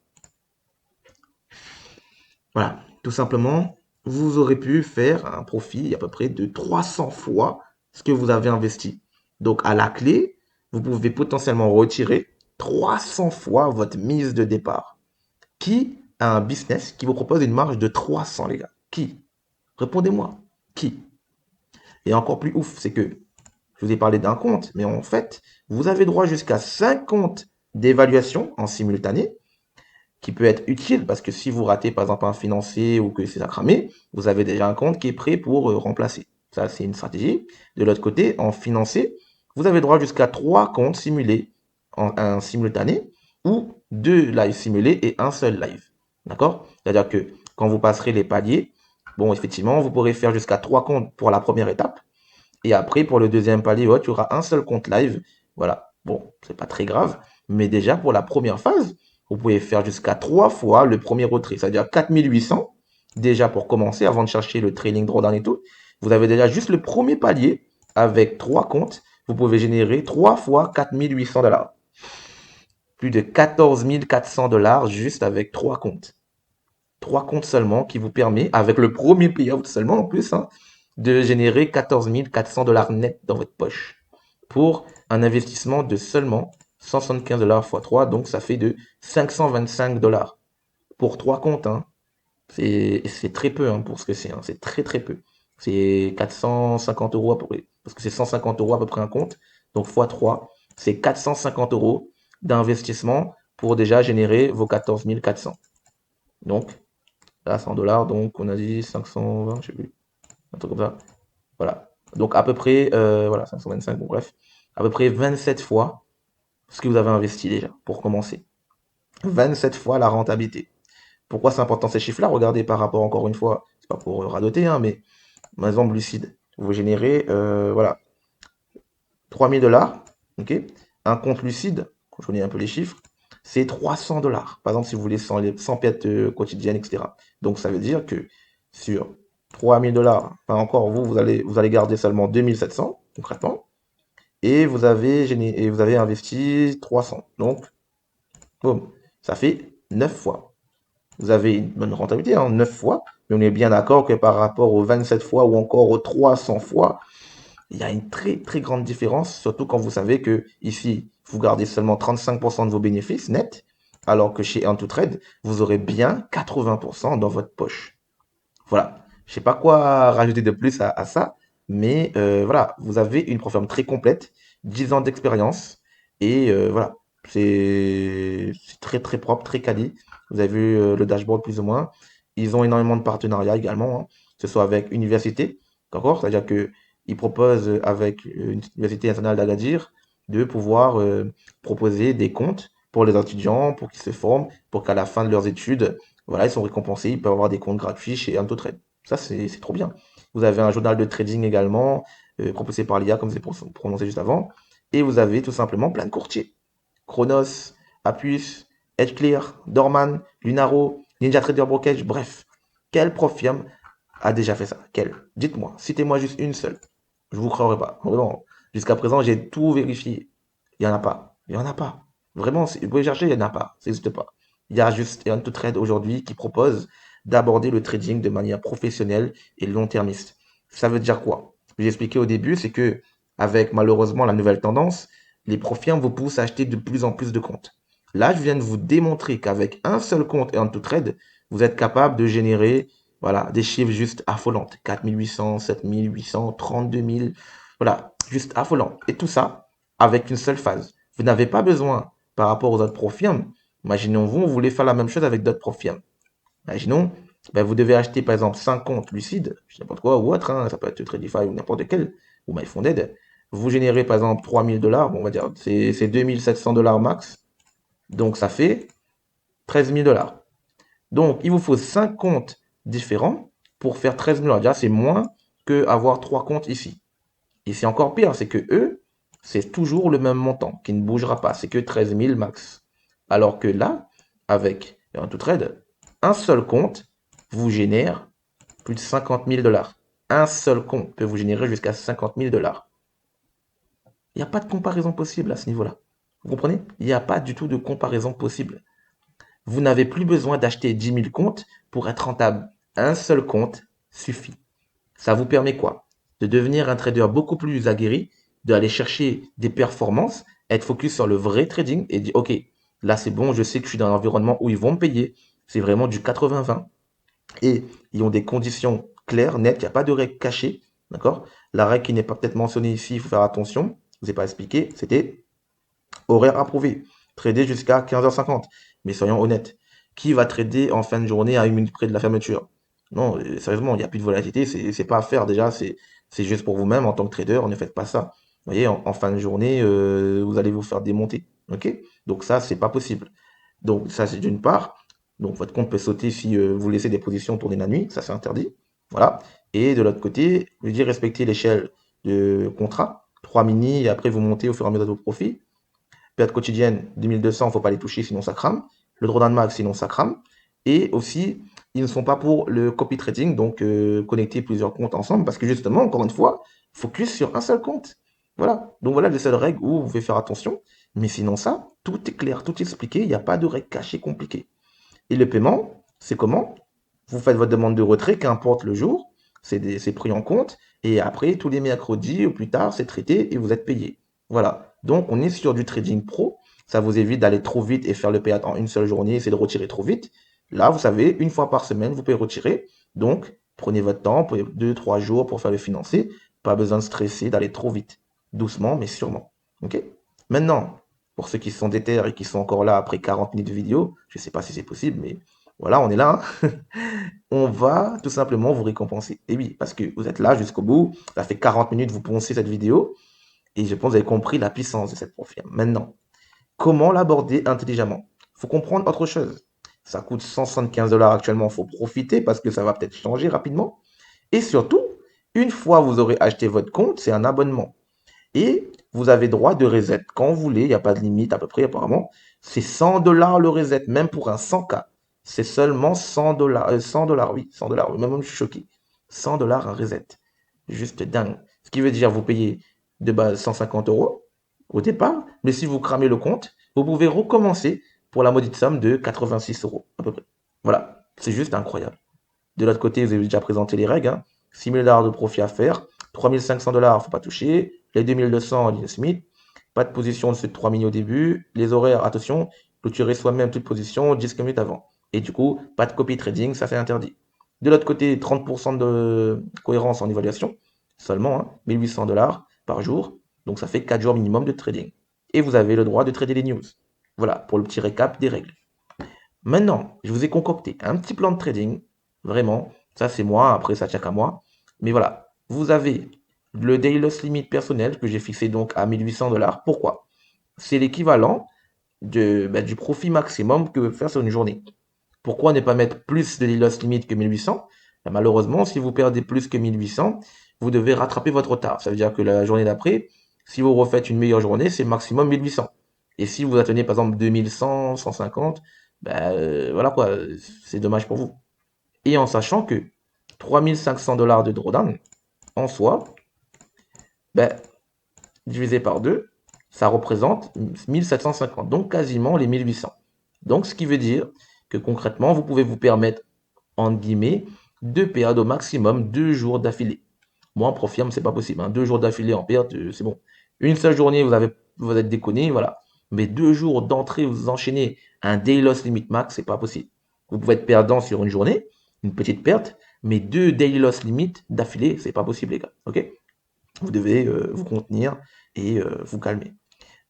Voilà, tout simplement, vous aurez pu faire un profit à peu près de 300 fois ce que vous avez investi. Donc, à la clé, vous pouvez potentiellement retirer 300 fois votre mise de départ. Qui a un business qui vous propose une marge de 300, les gars? Qui? Répondez-moi. Qui? Et encore plus ouf, c'est que je vous ai parlé d'un compte, mais en fait, vous avez droit jusqu'à 5 comptes d'évaluation en simultané qui peut être utile parce que si vous ratez par exemple un financier ou que c'est à cramer, vous avez déjà un compte qui est prêt pour remplacer. Ça, c'est une stratégie. De l'autre côté, en financier, vous avez droit jusqu'à 3 comptes simulés en simultané ou 2 lives simulés et un seul live. D'accord? C'est-à-dire que quand vous passerez les paliers, bon, effectivement, vous pourrez faire jusqu'à 3 comptes pour la première étape. Et après, pour le deuxième palier, tu auras un seul compte live. Voilà. Bon, c'est pas très grave. Mais déjà, pour la première phase, vous pouvez faire jusqu'à 3 fois le premier retrait. C'est-à-dire 4800 déjà pour commencer, avant de chercher le trailing drawdown et tout. Vous avez déjà juste le premier palier avec 3 comptes. Vous pouvez générer 3 fois 4800 dollars. Plus de 14 400 dollars juste avec 3 comptes. 3 comptes seulement qui vous permet, avec le premier payout seulement en plus, de générer 14 400 dollars net dans votre poche pour un investissement de seulement 175 dollars x 3, donc ça fait de 525 dollars pour 3 comptes, hein. C'est très peu hein, pour ce que c'est, hein. C'est très très peu. C'est 450 euros à peu près. Parce que c'est 150 euros à peu près un compte. Donc x 3, c'est 450 euros d'investissement pour déjà générer vos 14 400. Donc, là, 100 dollars, donc on a dit 520, je sais plus, un truc comme ça. Voilà. Donc à peu près, voilà, 525, bon bref, à peu près 27 fois ce que vous avez investi déjà, pour commencer. 27 fois la rentabilité. Pourquoi c'est important ces chiffres-là? Regardez par rapport, encore une fois, c'est pas pour radoter, hein, mais par exemple, Lucide, vous générez, voilà, 3000 dollars, ok? Un compte Lucide, quand je connais un peu les chiffres, c'est 300 dollars. Par exemple, si vous voulez 100 pièces quotidiennes, etc. Donc, ça veut dire que sur 3000 dollars, enfin encore, vous allez garder seulement 2700, concrètement, et vous avez investi 300. Donc, boum, ça fait 9 fois. Vous avez une bonne rentabilité, hein, 9 fois, mais on est bien d'accord que par rapport aux 27 fois ou encore aux 300 fois, il y a une très très grande différence, surtout quand vous savez que ici, vous gardez seulement 35% de vos bénéfices nets, alors que chez Trade, vous aurez bien 80% dans votre poche. Voilà. Je sais pas quoi rajouter de plus à ça, mais voilà, vous avez une plateforme très complète, 10 ans d'expérience, et voilà, c'est très très propre, très quali. Vous avez vu le dashboard plus ou moins. Ils ont énormément de partenariats également, hein, que ce soit avec université, d'accord? C'est-à-dire que ils proposent avec une université nationale d'Agadir de pouvoir proposer des comptes pour les étudiants, pour qu'ils se forment, pour qu'à la fin de leurs études, voilà, ils sont récompensés, ils peuvent avoir des comptes gratuits chez AutoTrade. Ça, c'est trop bien. Vous avez un journal de trading également, proposé par l'IA, comme c'est prononcé juste avant. Et vous avez tout simplement plein de courtiers. Chronos, Apus, EdgeClear, Dorman, Lunaro, NinjaTrader Brokerage, bref. Quelle prof firme a déjà fait ça? Quelle? Dites-moi, citez-moi juste une seule. Je vous croirai pas. Vraiment. Jusqu'à présent, j'ai tout vérifié. Il n'y en a pas. Il n'y en a pas. Vraiment, vous pouvez chercher, il n'y en a pas. Ça n'existe pas. Il y a juste AutoTrade aujourd'hui qui propose d'aborder le trading de manière professionnelle et long-termiste. Ça veut dire quoi? J'ai expliqué au début, c'est que avec malheureusement la nouvelle tendance, les profils vous poussent à acheter de plus en plus de comptes. Là, je viens de vous démontrer qu'avec un seul compte et AutoTrade, vous êtes capable de générer voilà, des chiffres juste affolants. 4800, 7800, 32 000. Voilà, juste affolant. Et tout ça avec une seule phase. Vous n'avez pas besoin, par rapport aux autres profils, imaginons vous voulez faire la même chose avec d'autres profils. Imaginons, ben, vous devez acheter par exemple 5 comptes lucides, je sais n'importe quoi, ou autre, hein, ça peut être Tradify ou n'importe quel, ou MyFunded. Vous générez par exemple 3000 dollars, bon, on va dire, c'est 2700 dollars max. Donc ça fait 13 000 dollars. Donc il vous faut 5 comptes différents pour faire 13 000 dollars. Déjà, c'est moins que avoir 3 comptes ici. Et c'est encore pire, c'est que eux, c'est toujours le même montant qui ne bougera pas. C'est que 13 000 max. Alors que là, avec un tout trade, un seul compte vous génère plus de 50 000 dollars. Un seul compte peut vous générer jusqu'à 50 000 dollars. Il n'y a pas de comparaison possible à ce niveau-là. Vous comprenez? Il n'y a pas du tout de comparaison possible. Vous n'avez plus besoin d'acheter 10 000 comptes pour être rentable. Un seul compte suffit. Ça vous permet quoi? De devenir un trader beaucoup plus aguerri, d'aller chercher des performances, être focus sur le vrai trading et dire, OK, là c'est bon, je sais que je suis dans un environnement où ils vont me payer. C'est vraiment du 80-20. Et ils ont des conditions claires, nettes, il n'y a pas de règle cachée. D'accord? La règle qui n'est pas peut-être mentionnée ici, il faut faire attention. Je ne vous ai pas expliqué, c'était horaire approuvé. Trader jusqu'à 15h50. Mais soyons honnêtes. Qui va trader en fin de journée à une minute près de la fermeture? Non, sérieusement, il n'y a plus de volatilité. C'est pas à faire déjà. C'est juste pour vous-même en tant que trader. Ne faites pas ça. Vous voyez, en fin de journée, vous allez vous faire démonter. OK? Donc ça, c'est pas possible. Donc ça, c'est d'une part. Donc votre compte peut sauter si vous laissez des positions tourner la nuit. Ça, c'est interdit. Voilà. Et de l'autre côté, je dis respecter l'échelle de contrat. 3 mini et après vous montez au fur et à mesure de vos profits. Perte quotidienne, 2200, il ne faut pas les toucher, sinon ça crame. Le drawdown max, sinon ça crame. Et aussi, ils ne sont pas pour le copy trading, donc connecter plusieurs comptes ensemble, parce que justement, encore une fois, focus sur un seul compte. Voilà. Donc voilà les seules règles où vous devez faire attention. Mais sinon ça, tout est clair, tout est expliqué, il n'y a pas de règles cachées compliquées. Et le paiement, c'est comment? Vous faites votre demande de retrait, qu'importe le jour, c'est pris en compte, et après, tous les mercredis ou plus tard, c'est traité et vous êtes payé. Voilà. Donc, on est sur du trading pro Ça vous évite d'aller trop vite et faire le payout en une seule journée, essayer de retirer trop vite. Là, vous savez, une fois par semaine, vous pouvez retirer. Donc, prenez votre temps, prenez 2, 3 jours pour faire le financer. Pas besoin de stresser, d'aller trop vite. Doucement, mais sûrement. OK? Maintenant, pour ceux qui sont déter et qui sont encore là après 40 minutes de vidéo, je ne sais pas si c'est possible, mais voilà, on est là, hein. On va tout simplement vous récompenser. Et oui, parce que vous êtes là jusqu'au bout, ça fait 40 minutes, vous poncez cette vidéo, et je pense que vous avez compris la puissance de cette profil. Maintenant, comment l'aborder intelligemment? Il faut comprendre autre chose. Ça coûte 175 $ actuellement, il faut profiter parce que ça va peut-être changer rapidement. Et surtout, une fois vous aurez acheté votre compte, c'est un abonnement. Et vous avez droit de reset quand vous voulez, il n'y a pas de limite à peu près apparemment. C'est 100 $ le reset, même pour un 100K. C'est seulement 100 $, 100 $, oui, 100 $, oui, même je suis choqué. 100 $ un reset. Juste dingue. Ce qui veut dire vous payez de base 150 € au départ, mais si vous cramez le compte, vous pouvez recommencer pour la maudite somme de 86 € à peu près. Voilà, c'est juste incroyable. De l'autre côté, vous avez déjà présenté les règles, hein. 6 000 $ de profit à faire, 3 500 $, il ne faut pas toucher, les 2 200 ligne Smith, pas de position au-dessus de 3 000 au début, les horaires, attention, clôturer soi-même toute position 10 minutes avant. Et du coup, pas de copy trading, ça c'est interdit. De l'autre côté, 30% de cohérence en évaluation, seulement, hein, 1800 $ par jour, donc ça fait 4 jours minimum de trading. Et vous avez le droit de trader les news. Voilà, pour le petit récap des règles. Maintenant, je vous ai concocté un petit plan de trading. Vraiment, ça c'est moi, après ça tient qu'à moi. Mais voilà, vous avez le daily loss limit personnel que j'ai fixé donc à 1800 $. Pourquoi? C'est l'équivalent du profit maximum que vous pouvez faire sur une journée. Pourquoi ne pas mettre plus de daily loss limit que 1800? Ben, malheureusement, si vous perdez plus que 1800, vous devez rattraper votre retard. Ça veut dire que la journée d'après, si vous refaites une meilleure journée, c'est maximum 1800. Et si vous atteignez par exemple 2100, 150, ben voilà quoi, c'est dommage pour vous. Et en sachant que 3500 $ de drawdown, en soi, ben, divisé par 2, ça représente 1750, donc quasiment les 1800. Donc ce qui veut dire que concrètement, vous pouvez vous permettre, entre guillemets, de perdre au maximum 2 jours d'affilée. Moi, en profirme, c'est pas possible, hein. 2 jours d'affilée en perte, c'est bon. Une seule journée, vous êtes déconné, voilà. Mais 2 jours d'entrée, vous enchaînez un day loss limit max, c'est pas possible. Vous pouvez être perdant sur une journée, une petite perte, mais 2 daily loss limit d'affilée, c'est pas possible, les gars. Ok? Vous devez vous contenir et vous calmer.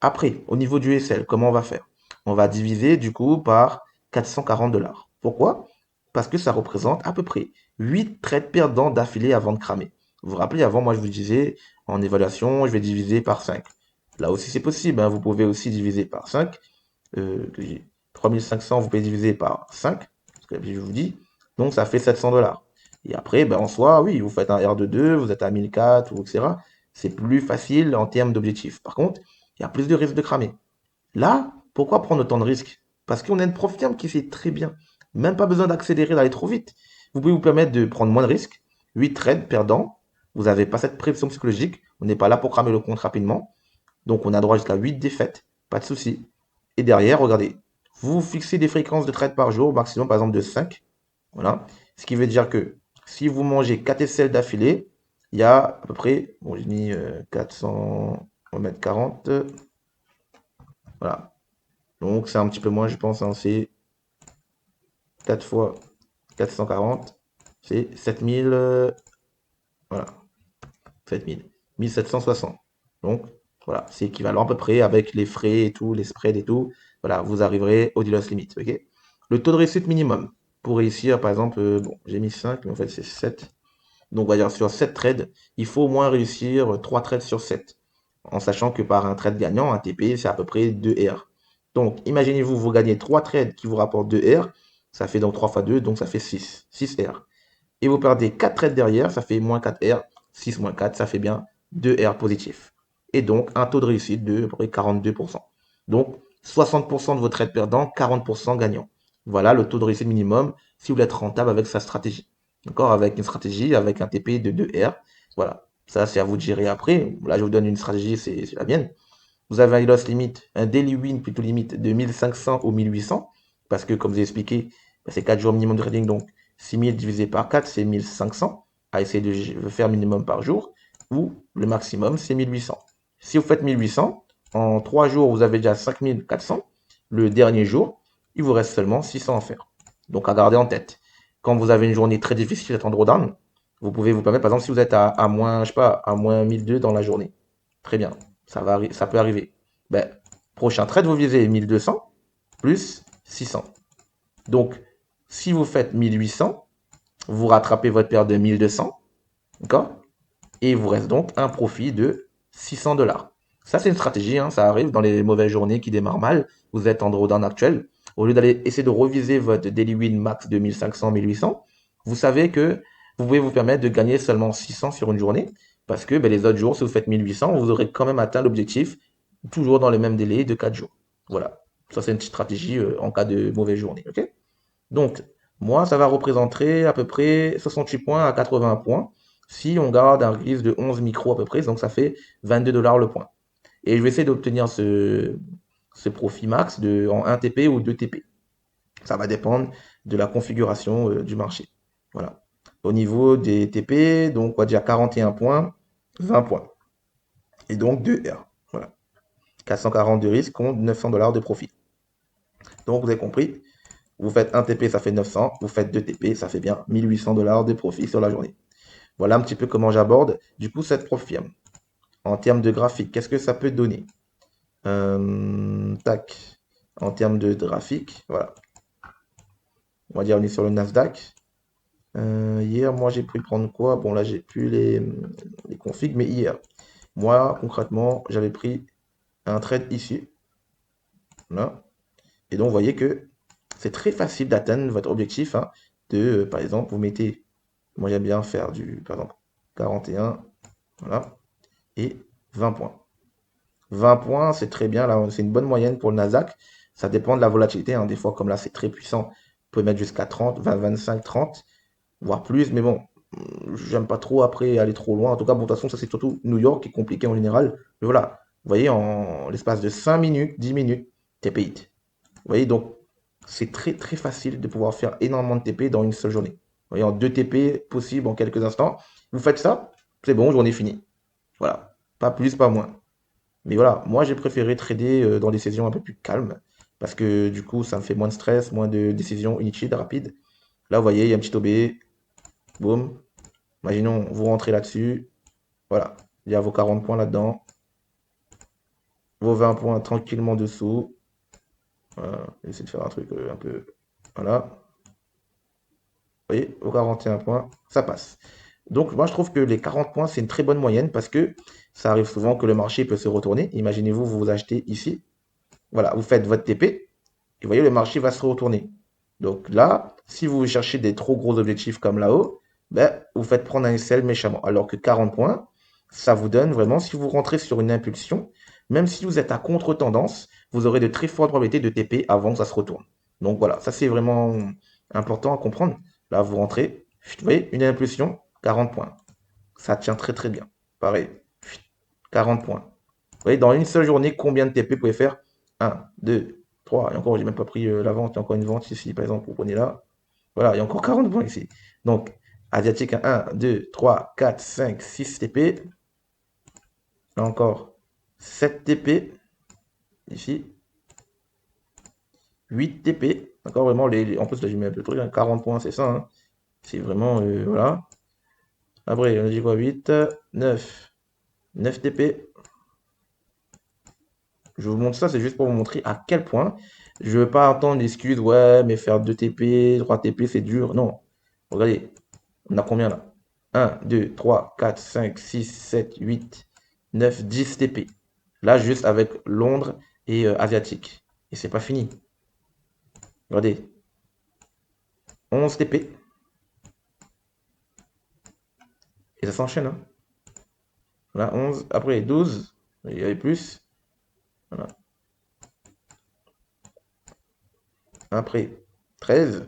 Après, au niveau du SL, comment on va faire? On va diviser du coup par 440 $. Pourquoi? Parce que ça représente à peu près 8 trades perdants d'affilée avant de cramer. Vous vous rappelez, avant, moi, je vous disais, en évaluation, je vais diviser par 5. Là aussi, c'est possible, hein. Vous pouvez aussi diviser par 5. 3500, vous pouvez diviser par 5. Ce que je vous dis. Donc, ça fait 700 $. Et après, ben, en soi, oui, vous faites un R de 2, vous êtes à 1004, etc. C'est plus facile en termes d'objectifs. Par contre, il y a plus de risques de cramer. Là, pourquoi prendre autant de risques? Parce qu'on a une prof firme qui fait très bien. Même pas besoin d'accélérer, d'aller trop vite. Vous pouvez vous permettre de prendre moins de risques. 8 trades perdants. Vous n'avez pas cette pression psychologique. On n'est pas là pour cramer le compte rapidement. Donc on a droit jusqu'à 8 défaites. Pas de souci. Et derrière, regardez. Vous fixez des fréquences de trades par jour, maximum par exemple de 5. Voilà. Ce qui veut dire que si vous mangez 4 SL d'affilée, il y a à peu près, bon, j'ai mis 400, on va mettre 40. Voilà. Donc c'est un petit peu moins, je pense, hein, c'est 4 fois 440, c'est 7000, voilà, 7000, 1760. Donc voilà, c'est équivalent à peu près avec les frais et tout, les spreads et tout. Voilà, vous arriverez au deal loss limit, ok? Le taux de réussite minimum pour réussir, par exemple, bon, j'ai mis 5, mais en fait c'est 7. Donc on va dire sur 7 trades, il faut au moins réussir 3 trades sur 7. En sachant que par un trade gagnant, un TP, c'est à peu près 2 R. Donc imaginez-vous, vous gagnez 3 trades qui vous rapportent 2 R. Ça fait donc 3 fois 2, donc ça fait 6. 6 R. Et vous perdez 4 trades derrière, ça fait moins 4 R. 6 moins 4, ça fait bien 2 R positifs. Et donc un taux de réussite de à peu près 42%. Donc 60% de vos trades perdants, 40% gagnants. Voilà le taux de réussite minimum si vous voulez être rentable avec sa stratégie. D'accord? Avec une stratégie, avec un TP de 2 R. Voilà. Ça, c'est à vous de gérer après. Là, je vous donne une stratégie, c'est la mienne. Vous avez un loss limit, un daily win plutôt limite de 1500 ou 1800. Parce que, comme je vous ai expliqué, bah, c'est 4 jours minimum de trading. Donc, 6000 divisé par 4, c'est 1500 à essayer de faire minimum par jour. Ou le maximum, c'est 1800. Si vous faites 1800, En 3 jours, vous avez déjà 5400. Le dernier jour, il vous reste seulement 600 à faire. Donc, à garder en tête. Quand vous avez une journée très difficile d'être en drawdown, vous pouvez vous permettre, par exemple, si vous êtes à moins, je sais pas, à moins 1002 dans la journée. Très bien. Ça peut arriver. Ben, prochain trade, vous visez 1200 plus 600. Donc, si vous faites 1800, vous rattrapez votre perte de 1200. D'accord? Et il vous reste donc un profit de 600 dollars. Ça, c'est une stratégie, hein, ça arrive dans les mauvaises journées qui démarrent mal. Vous êtes en drawdown actuel. Au lieu d'aller essayer de reviser votre daily win max de 1500, 1800, vous savez que vous pouvez vous permettre de gagner seulement 600 sur une journée. Parce que ben, les autres jours, si vous faites 1800, vous aurez quand même atteint l'objectif, toujours dans le même délai de 4 jours. Voilà. Ça, c'est une petite stratégie en cas de mauvaise journée. Ok? Donc, moi, ça va représenter à peu près 68 points à 80 points. Si on garde un risque de 11 micros à peu près, donc ça fait 22 dollars le point. Et je vais essayer d'obtenir ce profit max en 1 TP ou 2 TP. Ça va dépendre de la configuration du marché. Voilà. Au niveau des TP, donc on va dire 41 points, 20 points. Et donc 2 R. Voilà. 440 de risque contre 900 dollars de profit. Donc vous avez compris, vous faites 1 TP, ça fait 900. Vous faites 2 TP, ça fait bien 1800 dollars de profit sur la journée. Voilà un petit peu comment j'aborde du coup cette profil. En termes de graphique, qu'est-ce que ça peut donner? Tac. En termes de graphique, voilà. On va dire on est sur le Nasdaq. Hier, moi j'ai pu prendre quoi? Bon là j'ai plus les configs, mais hier, moi concrètement, j'avais pris un trade ici. Là. Et donc vous voyez que c'est très facile d'atteindre votre objectif. Hein, par exemple, vous mettez, moi j'aime bien faire par exemple, 41, voilà, et 20 points. 20 points, c'est très bien. Là, c'est une bonne moyenne pour le Nasdaq. Ça dépend de la volatilité. Hein. Des fois, comme là, c'est très puissant. Vous pouvez mettre jusqu'à 30, 20, 25, 30, voire plus. Mais bon, j'aime pas trop après aller trop loin. En tout cas, bon, de toute façon, ça, c'est surtout New York qui est compliqué en général. Mais voilà, vous voyez, en l'espace de 5 minutes, 10 minutes, TP hit. Vous voyez, donc, c'est très, très facile de pouvoir faire énormément de TP dans une seule journée. Vous voyez, en 2 TP possible en quelques instants. Vous faites ça, c'est bon, journée finie. Voilà. Pas plus, pas moins. Mais voilà, moi j'ai préféré trader dans des sessions un peu plus calmes parce que du coup ça me fait moins de stress, moins de décisions inutiles, rapides. Là vous voyez, il y a un petit OB, boum. Imaginons, vous rentrez là-dessus, voilà, il y a vos 40 points là-dedans, vos 20 points tranquillement dessous. Voilà, j'essaie de faire un truc un peu. Voilà, vous voyez, vos 41 points, ça passe. Donc moi je trouve que les 40 points c'est une très bonne moyenne parce que ça arrive souvent que le marché peut se retourner. Imaginez-vous, vous achetez ici, voilà, vous faites votre TP. Et vous voyez, le marché va se retourner. Donc là, si vous cherchez des trop gros objectifs comme là-haut, ben, vous faites prendre un sell méchamment. Alors que 40 points, ça vous donne vraiment, si vous rentrez sur une impulsion, même si vous êtes à contre-tendance, vous aurez de très fortes probabilités de TP avant que ça se retourne. Donc voilà, ça c'est vraiment important à comprendre. Là, vous rentrez, vous voyez, une impulsion, 40 points. Ça tient très très bien. Pareil, 40 points. Vous voyez, dans une seule journée, combien de TP vous pouvez faire? 1, 2, 3. Et encore, j'ai même pas pris la vente. Il y a encore une vente ici, par exemple, vous prenez là. Voilà, il y a encore 40 points ici. Donc, asiatique, 1, 2, 3, 4, 5, 6 TP. Là encore, 7 TP. Ici, 8 TP. D'accord, vraiment, en plus, là, j'ai mis un peu de truc. 40 points, c'est ça. Hein. C'est vraiment, voilà. Après, on a dit quoi? 8, 9. 9 TP. Je vous montre ça, c'est juste pour vous montrer à quel point je ne veux pas entendre l'excuse, ouais, mais faire 2 TP, 3 TP, c'est dur. Non. Regardez, on a combien là? 1, 2, 3, 4, 5, 6, 7, 8, 9, 10 TP. Là, juste avec Londres et Asiatique. Et c'est pas fini. Regardez, 11 TP. Et ça s'enchaîne. Hein. Voilà, 11. Après, 12. Il y avait plus. Voilà. Après, 13. Vous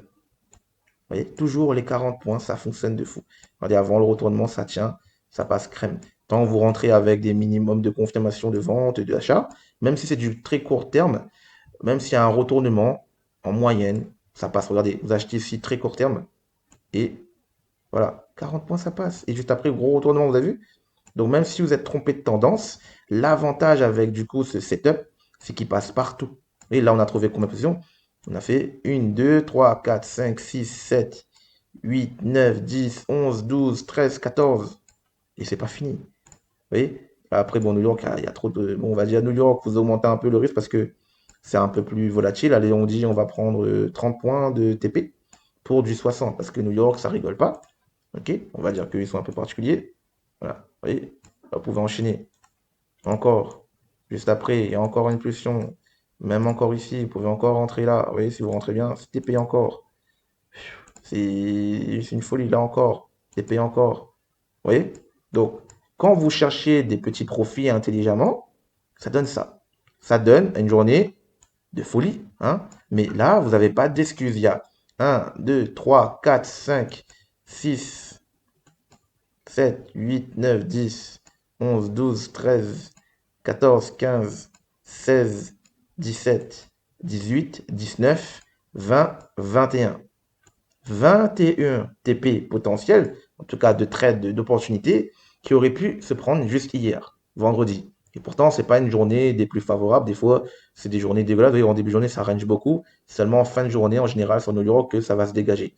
voyez, toujours les 40 points, ça fonctionne de fou. Regardez, avant le retournement, ça tient, ça passe crème. Tant que vous rentrez avec des minimums de confirmation de vente et d'achat, même si c'est du très court terme, même s'il y a un retournement, en moyenne, ça passe. Regardez, vous achetez ici très court terme, et voilà, 40 points, ça passe. Et juste après, gros retournement, vous avez vu? Donc, même si vous êtes trompé de tendance, l'avantage avec du coup ce setup, c'est qu'il passe partout. Et là, on a trouvé combien de positions? On a fait 1, 2, 3, 4, 5, 6, 7, 8, 9, 10, 11, 12, 13, 14. Et c'est pas fini. Vous voyez? Après, bon, New York, il y a trop de. Bon, on va dire New York, vous augmentez un peu le risque parce que c'est un peu plus volatile. Allez, on dit on va prendre 30 points de TP pour du 60 parce que New York, ça rigole pas. Ok? On va dire qu'ils sont un peu particuliers. Voilà. Vous voyez? Là, vous pouvez enchaîner. Encore. Juste après, il y a encore une pulsion. Même encore ici, vous pouvez encore rentrer là. Vous voyez, si vous rentrez bien, c'est TP encore. C'est une folie là encore. TP encore. Vous voyez? Donc, quand vous cherchez des petits profits intelligemment, ça donne ça. Ça donne une journée de folie. Hein? Mais là, vous n'avez pas d'excuses. Il y a 1, 2, 3, 4, 5, 6, 7, 8, 9, 10, 11, 12, 13, 14, 15, 16, 17, 18, 19, 20, 21. 21 TP potentiels, en tout cas de trades, d'opportunités, qui auraient pu se prendre juste hier, vendredi. Et pourtant, c'est pas une journée des plus favorables. Des fois, c'est des journées dégueulasses. En début de journée, ça range beaucoup. Seulement en fin de journée, en général, sur New York, que ça va se dégager.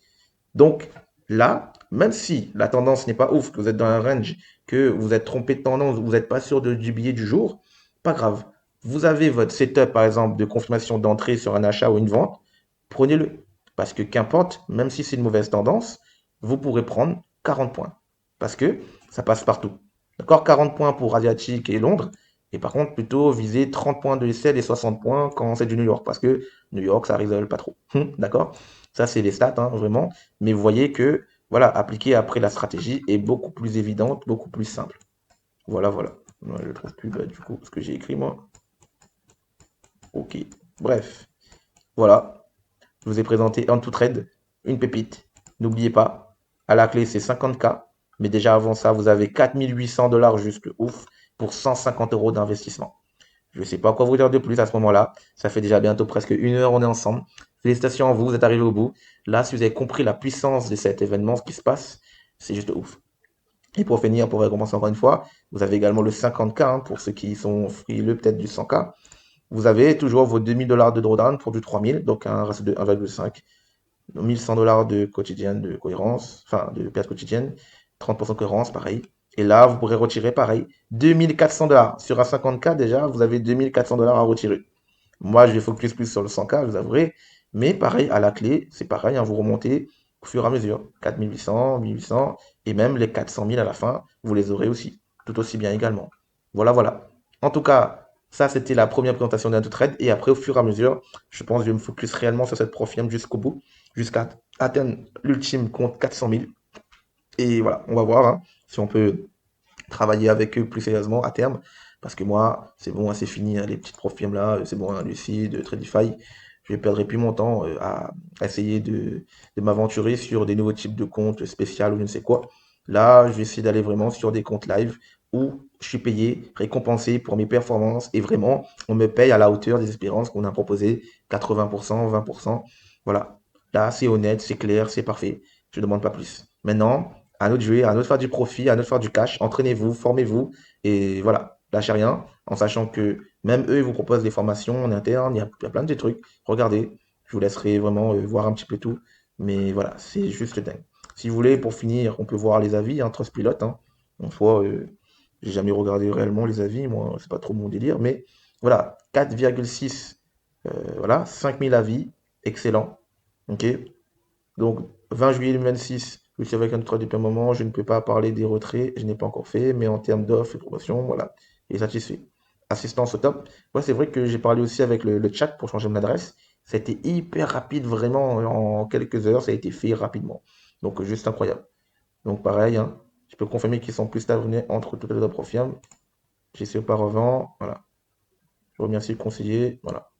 Donc là, même si la tendance n'est pas ouf, que vous êtes dans un range, que vous êtes trompé de tendance, vous n'êtes pas sûr du billet du jour, pas grave. Vous avez votre setup, par exemple, de confirmation d'entrée sur un achat ou une vente, prenez-le. Parce que qu'importe, même si c'est une mauvaise tendance, vous pourrez prendre 40 points. Parce que ça passe partout. D'accord? 40 points pour Asiatique et Londres. Et par contre, plutôt viser 30 points de l'essai et 60 points quand c'est du New York. Parce que New York, ça risole pas trop. D'accord? Ça, c'est les stats, hein, vraiment. Mais vous voyez que, voilà, appliquer après la stratégie est beaucoup plus évidente, beaucoup plus simple. Voilà, voilà. Moi, je ne trouve plus, bah, du coup, ce que j'ai écrit, moi. Ok. Bref. Voilà. Je vous ai présenté un tout trade, une pépite. N'oubliez pas, à la clé, c'est 50K. Mais déjà avant ça, vous avez 4 800 $ juste ouf pour 150 € d'investissement. Je ne sais pas quoi vous dire de plus à ce moment-là. Ça fait déjà bientôt presque 1 heure, on est ensemble. Félicitations à vous, vous êtes arrivés au bout. Là, si vous avez compris la puissance de cet événement, ce qui se passe, c'est juste ouf. Et pour finir, pour récompenser encore une fois, vous avez également le 50K, hein, pour ceux qui sont frileux peut-être du 100K. Vous avez toujours vos 2000 $ de drawdown pour du 3000, donc un ratio de 1,5. 1100 $ de quotidienne de cohérence, enfin de perte quotidienne, 30% de cohérence, pareil. Et là, vous pourrez retirer pareil 2400 $. Sur un 50K, déjà, vous avez 2400 $ à retirer. Moi, je vais focus plus sur le 100K, je vous avouerai. Mais pareil, à la clé, c'est pareil, hein, vous remontez au fur et à mesure. 4800, 1800, et même les 400 000 à la fin, vous les aurez aussi. Tout aussi bien également. Voilà, voilà. En tout cas, ça, c'était la première présentation d'un trade. Et après, au fur et à mesure, je pense que je vais me focus réellement sur cette profil jusqu'au bout, jusqu'à atteindre l'ultime compte 400 000. Et voilà, on va voir, hein, si on peut travailler avec eux plus sérieusement à terme. Parce que moi, c'est bon, hein, c'est fini, hein, les petites profils là, c'est bon, hein, Lucid, Tradify. Je ne perdrai plus mon temps à essayer de m'aventurer sur des nouveaux types de comptes spéciaux ou je ne sais quoi. Là, je vais essayer d'aller vraiment sur des comptes live où je suis payé, récompensé pour mes performances et vraiment, on me paye à la hauteur des espérances qu'on a proposées, 80%, 20%. Voilà. Là, c'est honnête, c'est clair, c'est parfait. Je ne demande pas plus. Maintenant, à nous de jouer, à nous de faire du profit, à nous de faire du cash. Entraînez-vous, formez-vous et voilà, lâchez rien en sachant que même eux, ils vous proposent des formations en interne, il y a plein de trucs. Regardez, je vous laisserai vraiment voir un petit peu tout. Mais voilà, c'est juste dingue. Si vous voulez, pour finir, on peut voir les avis, hein, Trustpilot. Hein. En soi, j'ai jamais regardé réellement les avis, moi, c'est pas trop mon délire. Mais voilà, 4,6, voilà, 5000 avis, excellent. Ok. Donc, 20 juillet 2026, je suis avec un autre depuis un moment, je ne peux pas parler des retraits, je n'ai pas encore fait, mais en termes d'offres et de promotion, voilà, il est satisfait. Assistance au top. Ouais, c'est vrai que j'ai parlé aussi avec le chat pour changer mon adresse. Ça a été hyper rapide, vraiment, en quelques heures, ça a été fait rapidement. Donc, juste incroyable. Donc, pareil, hein, je peux confirmer qu'ils sont plus abonnés entre toutes les autres profils. J'ai essayé auparavant, voilà. Je remercie le conseiller, voilà.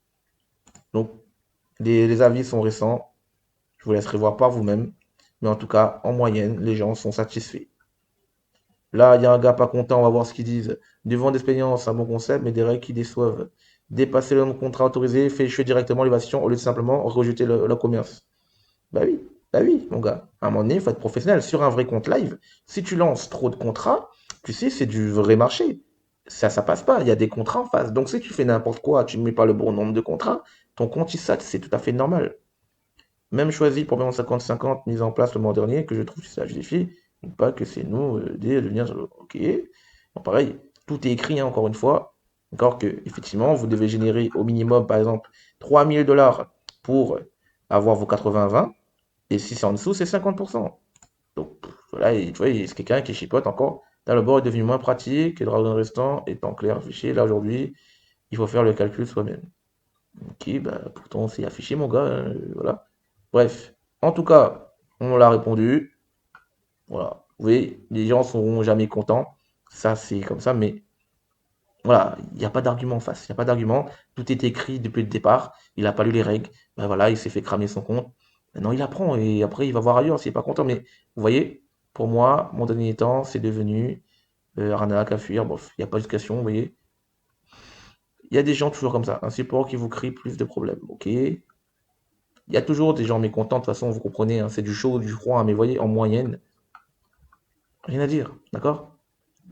Donc, les avis sont récents. Je vous laisserai voir par vous-même. Mais en tout cas, en moyenne, les gens sont satisfaits. Là, il y a un gars pas content, on va voir ce qu'ils disent. Devant d'expérience, un bon concept, mais des règles qui déçoivent. Dépasser le contrat autorisé, fait échouer directement l'évasion au lieu de simplement rejeter le commerce. Bah oui, mon gars. À un moment donné, il faut être professionnel. Sur un vrai compte live, si tu lances trop de contrats, tu sais, c'est du vrai marché. Ça passe pas. Il y a des contrats en face. Donc, si tu fais n'importe quoi, tu ne mets pas le bon nombre de contrats, ton compte, il saute. C'est tout à fait normal. Même choisi pour bien 50-50 mis en place le mois dernier, que je trouve que ça justifie, pas que c'est nous de venir sur OK. Bon, pareil, tout est écrit, hein, encore une fois. Encore que, effectivement, vous devez générer au minimum, par exemple, 3 000 $ pour avoir vos 80-20. Et si c'est en dessous, c'est 50%. Donc, voilà, et, tu vois, c'est quelqu'un qui chipote encore. Là, le bord est devenu moins pratique, et le Dragon Restant étant clair affiché. Là, aujourd'hui, il faut faire le calcul soi-même. Ok, bah, pourtant, c'est affiché, mon gars, hein, voilà. Bref, en tout cas, on l'a répondu. Voilà. Vous voyez, les gens seront jamais contents. Ça, c'est comme ça, mais voilà, il n'y a pas d'argument en face. Il n'y a pas d'argument. Tout est écrit depuis le départ. Il n'a pas lu les règles. Ben voilà, il s'est fait cramer son compte. Maintenant, il apprend et après, il va voir ailleurs s'il n'est pas content. Mais vous voyez, pour moi, mon dernier temps, c'est devenu arnaque à fuir. Bof, il n'y a pas d'éducation, vous voyez. Il y a des gens toujours comme ça. Un support qui vous crie plus de problèmes. Ok. Il y a toujours des gens mécontents. De toute façon, vous comprenez, hein, c'est du chaud, du froid. Mais vous voyez, en moyenne, rien à dire. D'accord?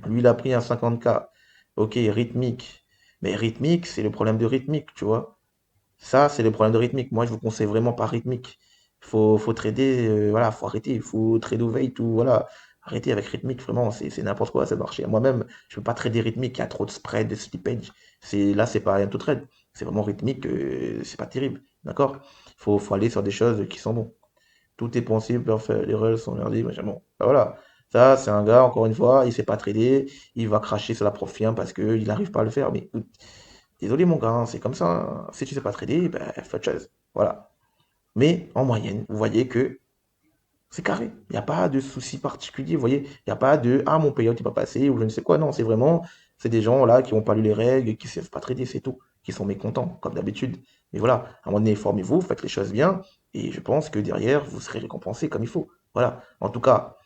Lui, il a pris un 50K. Ok, rythmique. Mais rythmique, c'est le problème de rythmique, tu vois. Ça, c'est le problème de rythmique. Moi, je vous conseille vraiment pas rythmique. Faut trader, voilà, faut arrêter. Il faut trader au tout, voilà. Arrêtez avec rythmique, vraiment, c'est n'importe quoi, ça marche. Moi-même, je peux pas trader rythmique, il y a trop de spread, de slippage. Là, c'est pas un tout trade. C'est vraiment rythmique, c'est pas terrible. D'accord? Faut aller sur des choses qui sont bons. Tout est possible, parfait. Les règles sont merdiques, machin. Bon, ben voilà. Ça, c'est un gars, encore une fois, il sait pas trader, il va cracher sur la prof parce qu'il n'arrive pas à le faire. Mais écoute, désolé mon gars, hein, c'est comme ça, hein. Si tu sais pas trader, ben fais autre chose. Voilà. Mais en moyenne, vous voyez que c'est carré. Il n'y a pas de souci particulier. Vous voyez, il n'y a pas de ah mon payout n'est pas passé ou je ne sais quoi. Non, c'est vraiment, c'est des gens là qui n'ont pas lu les règles, qui ne savent pas trader, c'est tout. Qui sont mécontents, comme d'habitude. Mais voilà, à un moment donné, formez-vous, faites les choses bien. Et je pense que derrière, vous serez récompensé comme il faut. Voilà. En tout cas,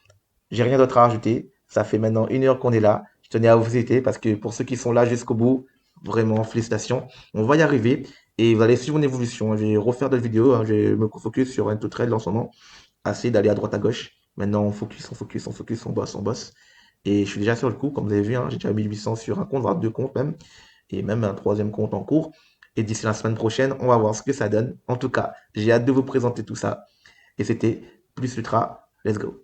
j'ai rien d'autre à rajouter. Ça fait maintenant 1 heure qu'on est là. Je tenais à vous aider parce que pour ceux qui sont là jusqu'au bout, vraiment, félicitations. On va y arriver et vous allez suivre mon évolution. Je vais refaire d'autres vidéos, hein. Je vais me focus sur un tout trade en ce moment. Assez d'aller à droite à gauche. Maintenant, on focus, on focus, on focus, on bosse, on bosse. Et je suis déjà sur le coup, comme vous avez vu, hein. J'ai déjà 1 800 sur un compte, voire 2 comptes même. Et même un troisième compte en cours. Et d'ici la semaine prochaine, on va voir ce que ça donne. En tout cas, j'ai hâte de vous présenter tout ça. Et c'était Plus Ultra. Let's go.